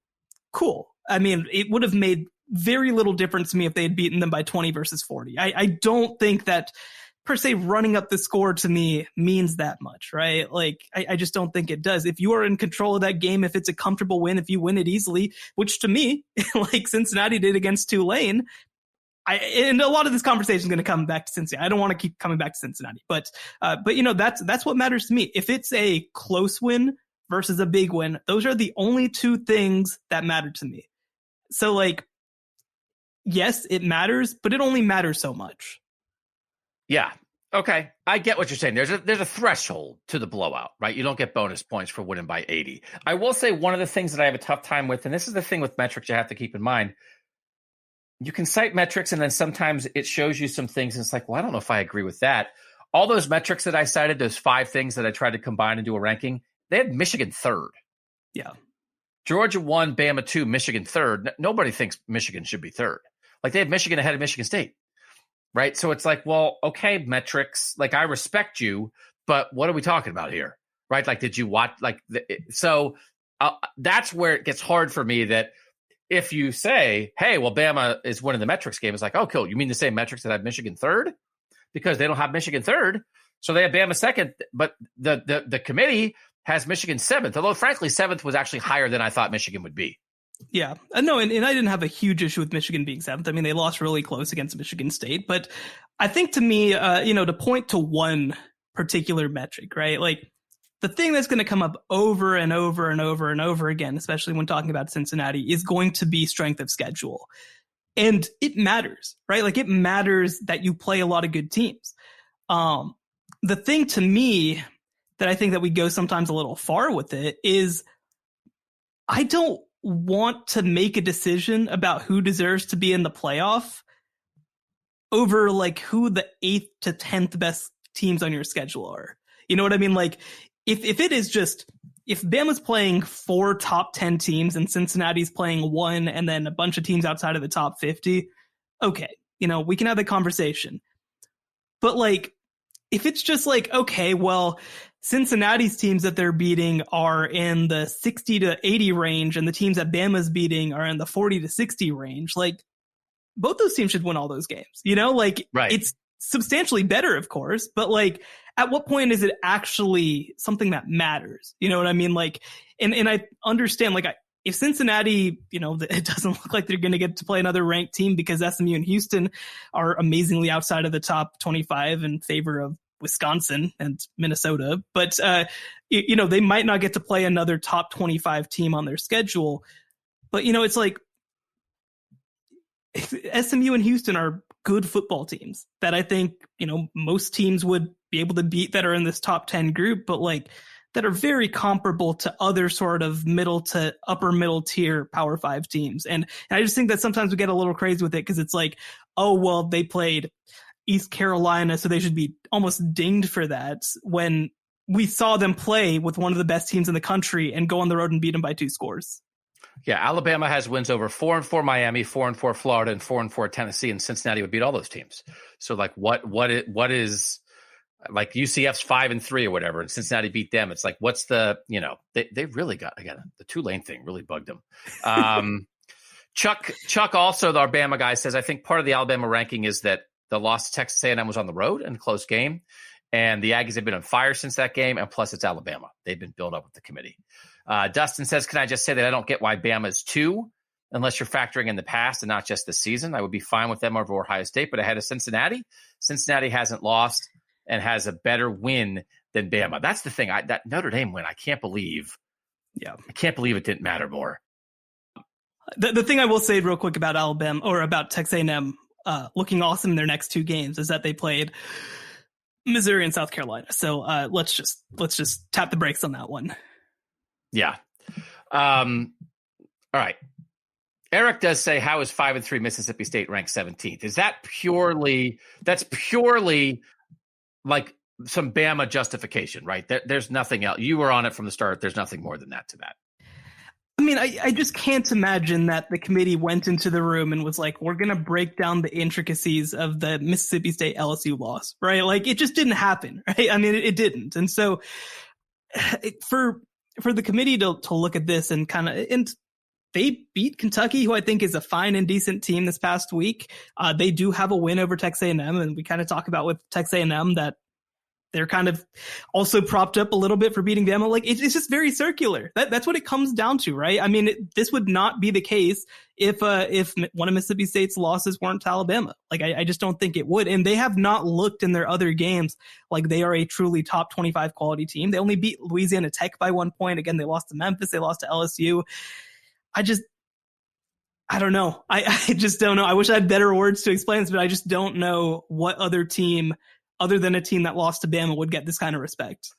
Cool. I mean, it would have made very little difference to me if they had beaten them by 20 versus 40. I don't think that per se running up the score to me means that much, right? Like, I just don't think it does. If you are in control of that game, if it's a comfortable win, if you win it easily, which to me, like Cincinnati did against Tulane, and a lot of this conversation is going to come back to Cincinnati. I don't want to keep coming back to Cincinnati, but you know, that's what matters to me. If it's a close win versus a big win, those are the only two things that matter to me. So like, yes, it matters, but it only matters so much. Yeah. Okay. I get what you're saying. There's a threshold to the blowout, right? You don't get bonus points for winning by 80. I will say one of the things that I have a tough time with, and this is the thing with metrics you have to keep in mind. You can cite metrics and then sometimes it shows you some things and it's like, well, I don't know if I agree with that. All those metrics that I cited, those 5 things that I tried to combine and do a ranking, they had Michigan 3rd. Yeah. Georgia 1, Bama 2, Michigan 3rd. Nobody thinks Michigan should be 3rd. Like they have Michigan ahead of Michigan State. Right. So it's like, well, okay, metrics, like I respect you, but what are we talking about here? Right. Like, did you watch that's where it gets hard for me that if you say, hey, well, Bama is winning the metrics game, it's like, oh, cool. You mean the same metrics that have Michigan 3rd? Because they don't have Michigan 3rd. So they have Bama 2nd, but the committee has Michigan 7th, although frankly, 7th was actually higher than I thought Michigan would be. Yeah, no, and I didn't have a huge issue with Michigan being 7th. I mean, they lost really close against Michigan State, but I think to me, to point to one particular metric, right? Like the thing that's going to come up over and over and over and over again, especially when talking about Cincinnati, is going to be strength of schedule. And it matters, right? Like it matters that you play a lot of good teams. The thing to me that I think that we go sometimes a little far with it is I don't want to make a decision about who deserves to be in the playoff over like who the 8th to 10th best teams on your schedule are. You know what I mean? Like if it is just, if Bama's playing 4 top 10 teams and Cincinnati's playing 1 and then a bunch of teams outside of the top 50, okay, we can have the conversation. But like, if it's just like, okay, well, Cincinnati's teams that they're beating are in the 60 to 80 range and the teams that Bama's beating are in the 40 to 60 range. Like both those teams should win all those games, like right. It's substantially better, of course, but like at what point is it actually something that matters? You know what I mean? Like, and I understand like if Cincinnati, it doesn't look like they're going to get to play another ranked team because SMU and Houston are amazingly outside of the top 25 in favor of Wisconsin and Minnesota, but they might not get to play another top 25 team on their schedule. But it's like SMU and Houston are good football teams that I think most teams would be able to beat that are in this top 10 group, but like that are very comparable to other sort of middle to upper middle tier Power 5 teams. And I just think that sometimes we get a little crazy with it because it's like, oh well, they played East Carolina, so they should be almost dinged for that when we saw them play with one of the best teams in the country and go on the road and beat them by 2 scores. Yeah, Alabama has wins over 4-4 Miami, 4-4 Florida, and 4-4 Tennessee, and Cincinnati would beat all those teams. So like what is like UCF's 5-3 or whatever, and Cincinnati beat them. It's like, what's the, they really got, again, the Tulane thing really bugged them. Chuck also, our Bama guy, says, I think part of the Alabama ranking is that the loss to Texas A&M was on the road in a close game, and the Aggies have been on fire since that game, and plus it's Alabama. They've been built up with the committee. Dustin says, can I just say that I don't get why Bama is 2 unless you're factoring in the past and not just the season? I would be fine with them over Ohio State, but ahead of Cincinnati. Cincinnati hasn't lost and has a better win than Bama. That's the thing. That Notre Dame win, I can't believe it didn't matter more. The thing I will say real quick about Alabama or about Texas A&M looking awesome in their next 2 games is that they played Missouri and South Carolina. So let's just tap the brakes on that one. Yeah. All right. Eric does say, how is 5-3 Mississippi State ranked 17th? Is that purely like some Bama justification, right? There's nothing else. You were on it from the start. There's nothing more than that to that. I mean, I just can't imagine that the committee went into the room and was like, we're going to break down the intricacies of the Mississippi State LSU loss, right? Like it just didn't happen, right? I mean, it didn't. And so for the committee to look at this and and they beat Kentucky, who I think is a fine and decent team this past week. They do have a win over Texas A&M, and we kind of talk about with Texas A&M that they're kind of also propped up a little bit for beating Bama. Like it's just very circular. That's what it comes down to, right? I mean, this would not be the case if one of Mississippi State's losses weren't to Alabama. Like I just don't think it would. And they have not looked in their other games like they are a truly top 25 quality team. They only beat Louisiana Tech by 1 point. Again, they lost to Memphis. They lost to LSU. I don't know. I just don't know. I wish I had better words to explain this, but I just don't know what other team, other than a team that lost to Bama, would get this kind of respect.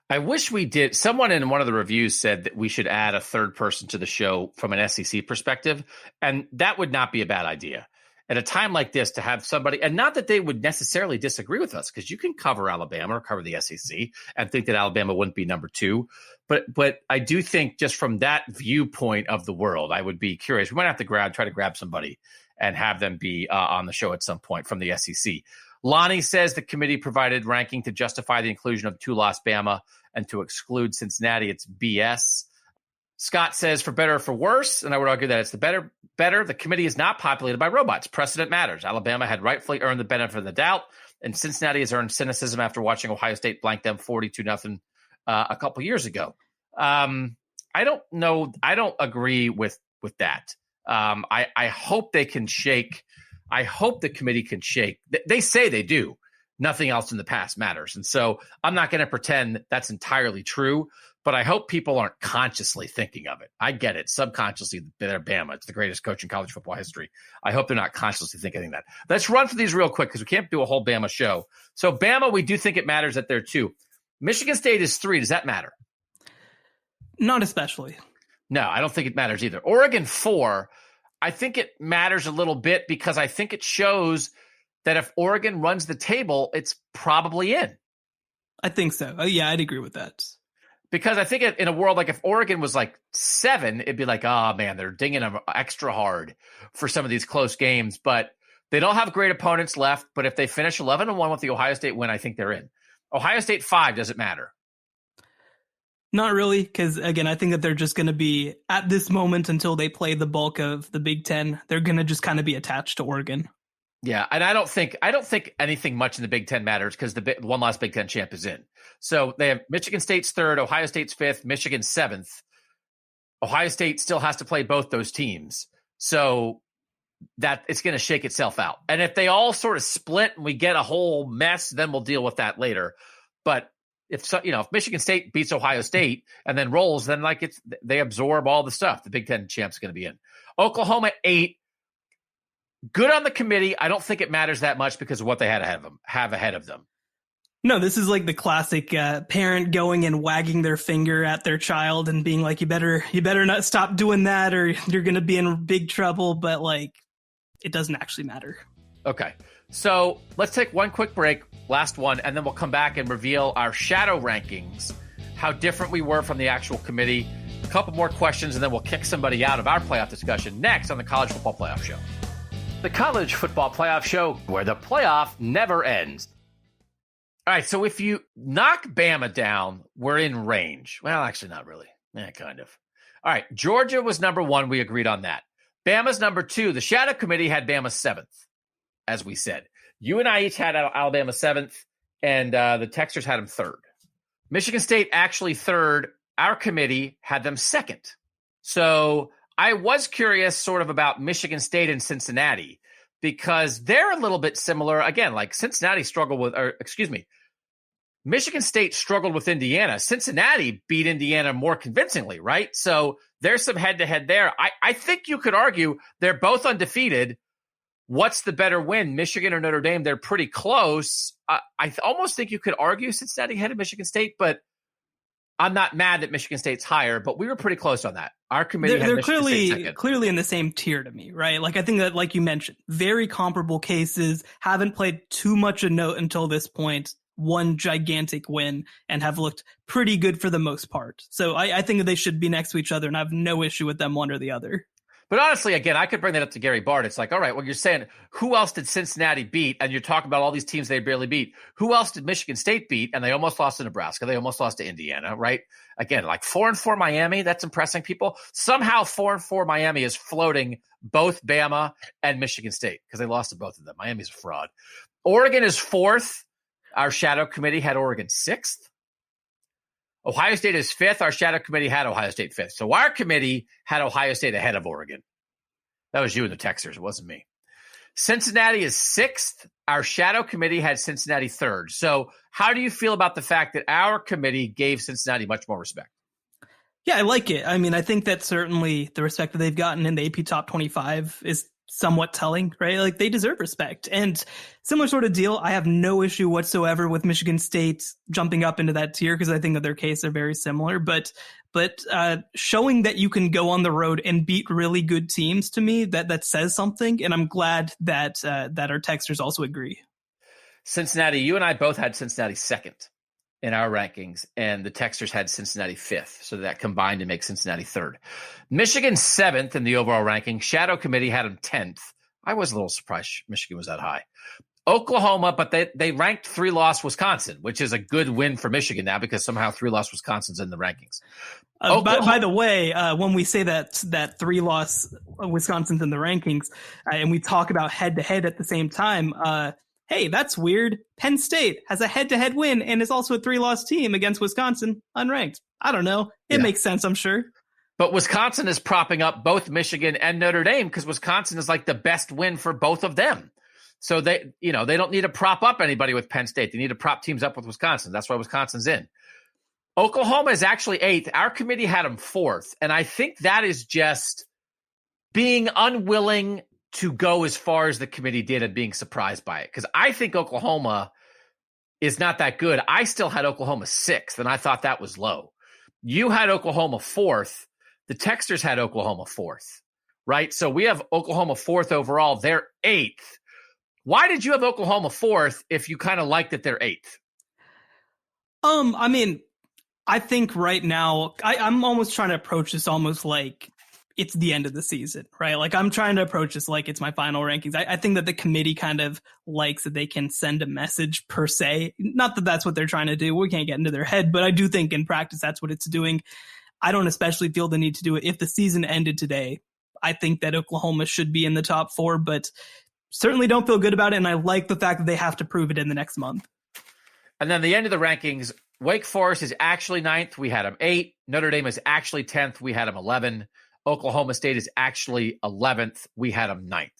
I wish we did. Someone in one of the reviews said that we should add a third person to the show from an SEC perspective, and that would not be a bad idea. At a time like this, to have somebody, and not that they would necessarily disagree with us, because you can cover Alabama or cover the SEC and think that Alabama wouldn't be number 2. But I do think just from that viewpoint of the world, I would be curious. We might have to try to grab somebody and have them be on the show at some point from the SEC. Lonnie says the committee provided ranking to justify the inclusion of 2-loss Bama and to exclude Cincinnati. It's BS. Scott says for better or for worse, and I would argue that it's the better. The committee is not populated by robots. Precedent matters. Alabama had rightfully earned the benefit of the doubt, and Cincinnati has earned cynicism after watching Ohio State blank them 42-0 a couple years ago. I don't know. I don't agree with that. I hope they can shake. I hope the committee can shake. They say they do. Nothing else in the past matters. And so I'm not going to pretend that's entirely true, but I hope people aren't consciously thinking of it. I get it. Subconsciously, they're Bama. It's the greatest coach in college football history. I hope they're not consciously thinking that. Let's run through these real quick because we can't do a whole Bama show. So Bama, we do think it matters that they're 2. Michigan State is 3. Does that matter? Not especially. No, I don't think it matters either. Oregon 4. I think it matters a little bit because I think it shows that if Oregon runs the table, it's probably in. I think so. Yeah, I'd agree with that. Because I think in a world like if Oregon was like 7, it'd be like, oh man, they're dinging them extra hard for some of these close games. But they don't have great opponents left. But if they finish 11-1 with the Ohio State win, I think they're in. Ohio State 5, does it matter? Not really, because again, I think that they're just going to be at this moment until they play the bulk of the Big Ten. They're going to just kind of be attached to Oregon. Yeah, and I don't think anything much in the Big Ten matters because the one last Big Ten champ is in. So they have Michigan State's 3rd, Ohio State's 5th, Michigan 7th. Ohio State still has to play both those teams, so that it's going to shake itself out. And if they all sort of split and we get a whole mess, then we'll deal with that later. But if Michigan State beats Ohio State and then rolls, then they absorb all the stuff. The Big Ten champ's going to be in. Oklahoma 8. Good on the committee. I don't think it matters that much because of what they have ahead of them. No, this is like the classic parent going and wagging their finger at their child and being like, you better not stop doing that or you're going to be in big trouble. But it doesn't actually matter. Okay. So let's take one quick break, last one, and then we'll come back and reveal our shadow rankings, how different we were from the actual committee. A couple more questions, and then we'll kick somebody out of our playoff discussion next on the College Football Playoff Show. The College Football Playoff Show, where the playoff never ends. All right, so if you knock Bama down, we're in range. Well, actually, not really. Kind of. All right, Georgia was number 1. We agreed on that. Bama's number 2. The Shadow Committee had Bama 7th, as we said. You and I each had Alabama 7th, and the Texters had them 3rd. Michigan State actually 3rd. Our committee had them 2nd. So I was curious sort of about Michigan State and Cincinnati because they're a little bit similar. Again, like Michigan State struggled with Indiana. Cincinnati beat Indiana more convincingly, right? So there's some head-to-head there. I think you could argue they're both undefeated. What's the better win, Michigan or Notre Dame? They're pretty close. I almost think you could argue Cincinnati ahead of Michigan State, but I'm not mad that Michigan State's higher, but we were pretty close on that. Our committee had Michigan State second. Clearly in the same tier to me, right? I think that, like you mentioned, very comparable cases, haven't played too much a note until this point, one gigantic win, and have looked pretty good for the most part. So I think that they should be next to each other, and I have no issue with them one or the other. But honestly, again, I could bring that up to Gary Bart. It's like, all right, well, you're saying who else did Cincinnati beat? And you're talking about all these teams they barely beat. Who else did Michigan State beat? And they almost lost to Nebraska. They almost lost to Indiana, right? Again, 4-4 Miami, that's impressing people. Somehow 4-4 Miami is floating both Bama and Michigan State because they lost to both of them. Miami's a fraud. Oregon is 4th. Our shadow committee had Oregon 6th. Ohio State is 5th. Our shadow committee had Ohio State 5th. So our committee had Ohio State ahead of Oregon. That was you and the Texers. It wasn't me. Cincinnati is 6th. Our shadow committee had Cincinnati 3rd. So how do you feel about the fact that our committee gave Cincinnati much more respect? Yeah, I like it. I mean, I think that certainly the respect that they've gotten in the AP Top 25 is somewhat telling, right? Like, they deserve respect. And similar sort of deal, I have no issue whatsoever with Michigan State jumping up into that tier because I think that their case are very similar. But showing that you can go on the road and beat really good teams, to me, that says something. And I'm glad that our texters also agree. Cincinnati, you and I both had Cincinnati second in our rankings, and the texters had Cincinnati fifth. So that combined to make Cincinnati third. Michigan seventh in the overall ranking. Shadow Committee had them 10th. I was a little surprised Michigan was that high. Oklahoma, but they ranked 3-loss Wisconsin, which is a good win for Michigan now because somehow 3-loss Wisconsin's in the rankings. By the way, when we say that 3-loss Wisconsin's in the rankings, and we talk about head-to-head at the same time, hey, that's weird. Penn State has a head-to-head win and is also a 3-loss team against Wisconsin, unranked. I don't know. It makes sense, I'm sure. But Wisconsin is propping up both Michigan and Notre Dame because Wisconsin is like the best win for both of them. So they don't need to prop up anybody with Penn State. They need to prop teams up with Wisconsin. That's why Wisconsin's in. Oklahoma is actually 8th. Our committee had them 4th. And I think that is just being unwilling to go as far as the committee did and being surprised by it. Because I think Oklahoma is not that good. I still had Oklahoma 6th, and I thought that was low. You had Oklahoma 4th. The texters had Oklahoma 4th, right? So we have Oklahoma 4th overall. They're 8th. Why did you have Oklahoma 4th if you kind of like that they're 8th? I mean, I think right now, I'm almost trying to approach this almost like it's the end of the season, right? Like, I'm trying to approach this like it's my final rankings. I think that the committee kind of likes that they can send a message per se. Not that that's what they're trying to do. We can't get into their head, but I do think in practice that's what it's doing. I don't especially feel the need to do it. If the season ended today, I think that Oklahoma should be in the top 4, but certainly don't feel good about it. And I like the fact that they have to prove it in the next month. And then the end of the rankings, Wake Forest is actually 9th. We had them 8. Notre Dame is actually 10th. We had them 11. Oklahoma State is actually 11th. We had them 9th.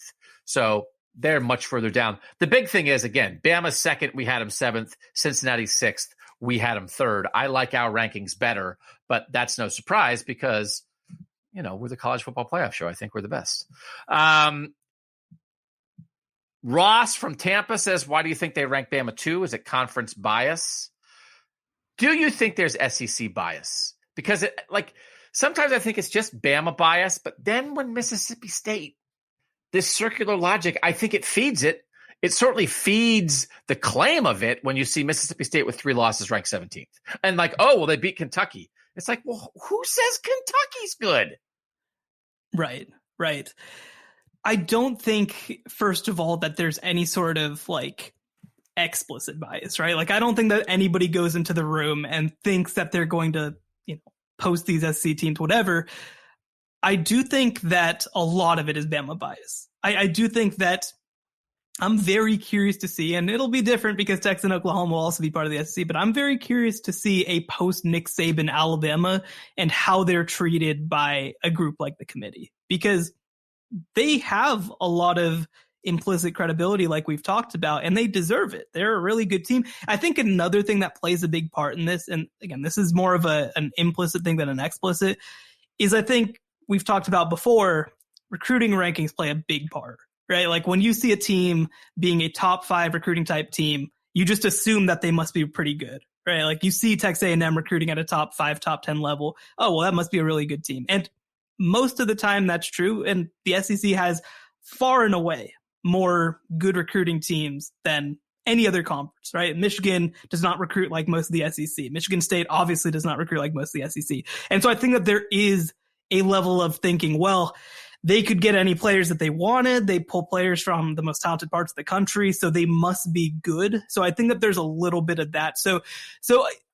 So they're much further down. The big thing is, again, Bama's 2nd. We had them 7th. Cincinnati 6th. We had them 3rd. I like our rankings better, but that's no surprise because, we're the college football playoff show. I think we're the best. Ross from Tampa says, why do you think they rank Bama 2? Is it conference bias? Do you think there's SEC bias? Because sometimes I think it's just Bama bias, but then when Mississippi State, this circular logic, I think it feeds it. It certainly feeds the claim of it when you see Mississippi State with 3 losses ranked 17th. And they beat Kentucky. It's like, well, who says Kentucky's good? Right. I don't think, first of all, that there's any sort of explicit bias, right? I don't think that anybody goes into the room and thinks that they're going to, post these SC teams, whatever. I do think that a lot of it is Bama bias. I do think that I'm very curious to see, and it'll be different because Texas and Oklahoma will also be part of the SEC, but I'm very curious to see a post-Nick Saban Alabama and how they're treated by a group like the committee, because they have a lot of implicit credibility like we've talked about, and they deserve it. They're a really good team. I think another thing that plays a big part in this, and again, this is more of an implicit thing than an explicit, is I think we've talked about before, recruiting rankings play a big part. Right? When you see a team being a top 5 recruiting type team, you just assume that they must be pretty good, right? You see Texas A&M recruiting at a top 5, top 10 level. Oh, well, that must be a really good team. And most of the time that's true. And the SEC has far and away more good recruiting teams than any other conference, right? Michigan does not recruit like most of the SEC. Michigan State obviously does not recruit like most of the SEC. And so I think that there is a level of thinking, well, they could get any players that they wanted. They pull players from the most talented parts of the country, so they must be good. So I think that there's a little bit of that. So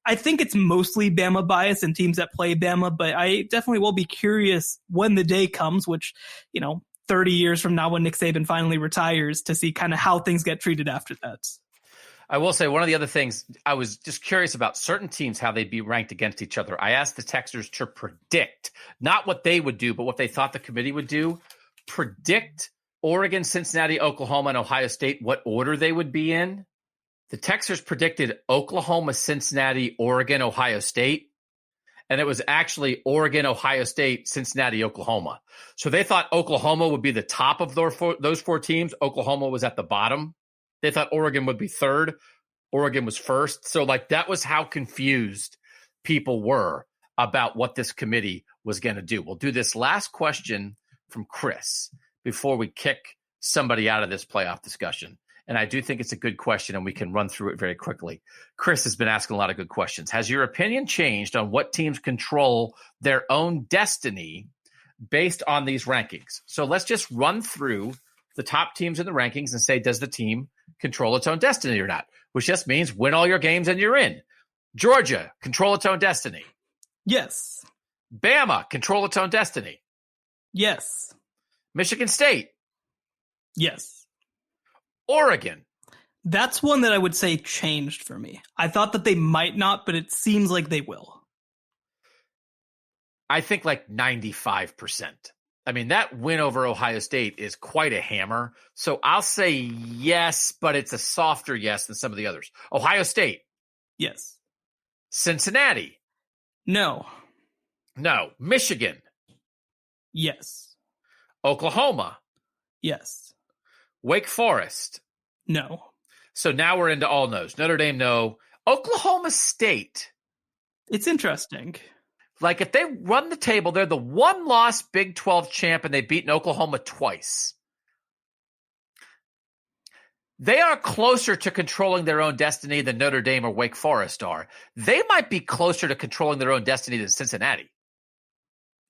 I think it's mostly Bama bias and teams that play Bama, but I definitely will be curious when the day comes, which, 30 years from now when Nick Saban finally retires, to see kind of how things get treated after that. I will say one of the other things, I was just curious about certain teams, how they'd be ranked against each other. I asked the texters to predict, not what they would do, but what they thought the committee would do. Predict Oregon, Cincinnati, Oklahoma, and Ohio State, what order they would be in. The texters predicted Oklahoma, Cincinnati, Oregon, Ohio State. and it was actually Oregon, Ohio State, Cincinnati, Oklahoma. So they thought Oklahoma would be the top of those four teams. Oklahoma was at the bottom. They thought Oregon would be third. Oregon was first. So that was how confused people were about what this committee was going to do. We'll do this last question from Chris before we kick somebody out of this playoff discussion. And I do think it's a good question, and we can run through it very quickly. Chris has been asking a lot of good questions. Has your opinion changed on what teams control their own destiny based on these rankings? So let's just run through the top teams in the rankings and say, does the team control its own destiny or not? Which just means win all your games and you're in. Georgia, control its own destiny. Yes. Bama, control its own destiny. Yes. Michigan State. Yes. Oregon. That's one that I would say changed for me. I thought that they might not, but it seems like they will. I think 95%. I mean, that win over Ohio State is quite a hammer. So I'll say yes, but it's a softer yes than some of the others. Ohio State. Yes. Cincinnati. No. No. Michigan. Yes. Oklahoma. Yes. Wake Forest. No. So now we're into all no's. Notre Dame, no. Oklahoma State. It's interesting. If they run the table, they're the one-loss Big 12 champ, and they've beaten Oklahoma twice. They are closer to controlling their own destiny than Notre Dame or Wake Forest are. They might be closer to controlling their own destiny than Cincinnati.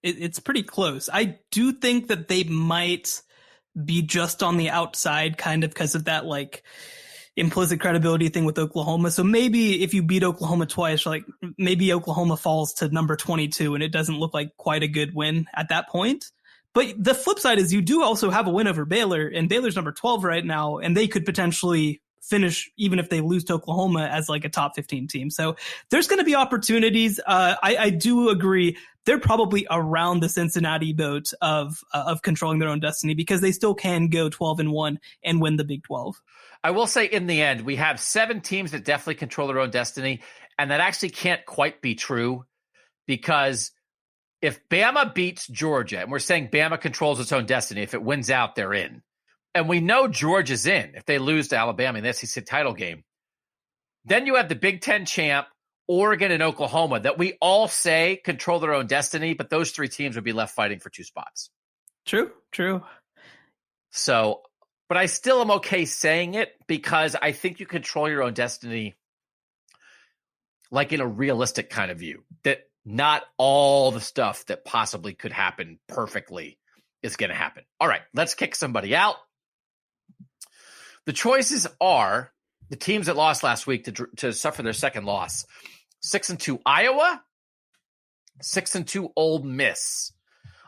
It's pretty close. I do think that they might be just on the outside kind of because of that implicit credibility thing with Oklahoma. So maybe if you beat Oklahoma twice, maybe Oklahoma falls to number 22 and it doesn't look like quite a good win at that point. But the flip side is you do also have a win over Baylor, and Baylor's number 12 right now, and they could potentially finish, even if they lose to Oklahoma, as a top 15 team. So there's going to be opportunities. I do agree. They're probably around the Cincinnati boat of controlling their own destiny because they still can go 12-1 and win the Big 12. I will say in the end, we have 7 teams that definitely control their own destiny, and that actually can't quite be true because if Bama beats Georgia, and we're saying Bama controls its own destiny, if it wins out, they're in. And we know Georgia's in if they lose to Alabama in the SEC title game. Then you have the Big Ten champ, Oregon and Oklahoma, that we all say control their own destiny, but those 3 teams would be left fighting for 2 spots. True. So, but I still am okay saying it because I think you control your own destiny in a realistic kind of view, that not all the stuff that possibly could happen perfectly is going to happen. All right, let's kick somebody out. The choices are the teams that lost last week to suffer their second loss. 6-2 Iowa, 6-2 Ole Miss.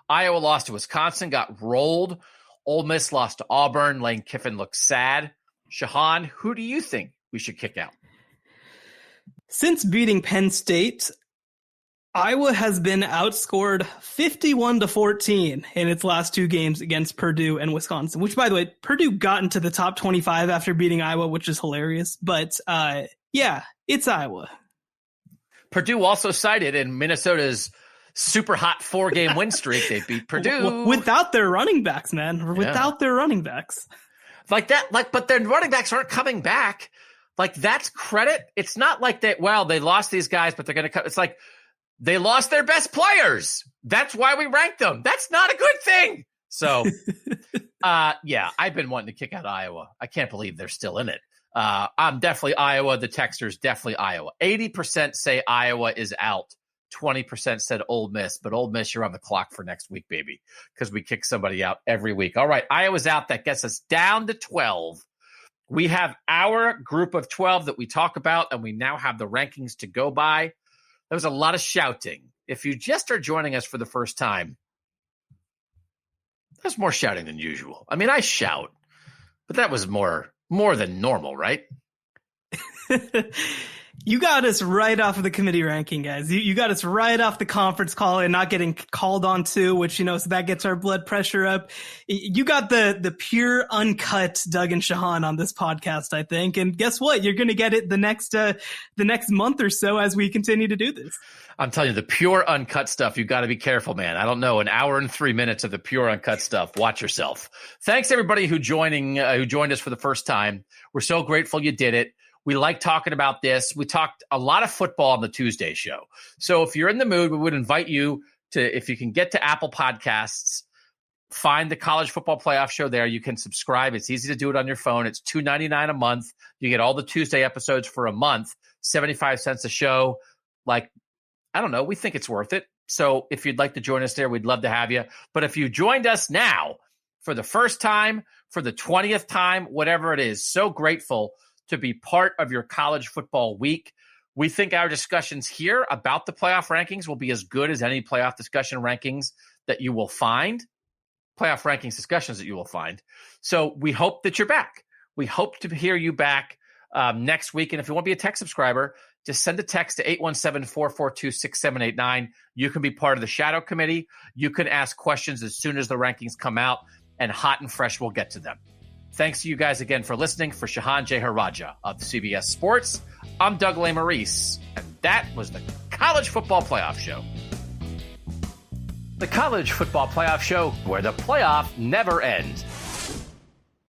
Iowa lost to Wisconsin, got rolled. Ole Miss lost to Auburn. Lane Kiffin looks sad. Shehan, who do you think we should kick out? Since beating Penn State, Iowa has been outscored 51-14 in its last 2 games against Purdue and Wisconsin, which, by the way, Purdue got into the top 25 after beating Iowa, which is hilarious. But, yeah, it's Iowa. Purdue also cited in Minnesota's super hot 4-game win streak. They beat Purdue. Without their running backs, man. Without their running backs. But their running backs aren't coming back. That's credit. It's not they lost these guys, but they're going to come. It's they lost their best players. That's why we ranked them. That's not a good thing. So, yeah, I've been wanting to kick out Iowa. I can't believe they're still in it. I'm definitely Iowa. The texters, definitely Iowa. 80% say Iowa is out. 20% said Ole Miss. But Ole Miss, you're on the clock for next week, baby, because we kick somebody out every week. All right, Iowa's out. That gets us down to 12. We have our group of 12 that we talk about, and we now have the rankings to go by. There was a lot of shouting. If you just are joining us for the first time, there's more shouting than usual. I mean, I shout, but that was more than normal, right? You got us right off of the committee ranking, guys. You got us right off the conference call and not getting called on to, which, so that gets our blood pressure up. You got the pure, uncut Doug and Shehan on this podcast, I think. And guess what? You're going to get it the next month or so as we continue to do this. I'm telling you, the pure, uncut stuff, you got to be careful, man. I don't know, an hour and 3 minutes of the pure, uncut stuff. Watch yourself. Thanks, everybody who joined us for the first time. We're so grateful you did it. We like talking about this. We talked a lot of football on the Tuesday show. So if you're in the mood, we would invite you to, if you can get to Apple Podcasts, find the College Football Playoff Show there. You can subscribe. It's easy to do it on your phone. It's $2.99 a month. You get all the Tuesday episodes for a month, 75 cents a show. Like, I don't know. We think it's worth it. So if you'd like to join us there, we'd love to have you. But if you joined us now for the first time, for the 20th time, whatever it is, so grateful to be part of your college football week. We think our discussions here about the playoff rankings will be as good as any playoff discussion rankings that you will find, playoff rankings discussions that you will find. So we hope that you're back. We hope to hear you back next week. And if you want to be a tech subscriber, just send a text to 817-442-6789. You can be part of the shadow committee. You can ask questions as soon as the rankings come out, and hot and fresh, we'll get to them. Thanks to you guys again for listening. For Shehan Jeyarajah of CBS Sports, I'm Doug Lesmerises, and that was the College Football Playoff Show. The College Football Playoff Show, where the playoff never ends.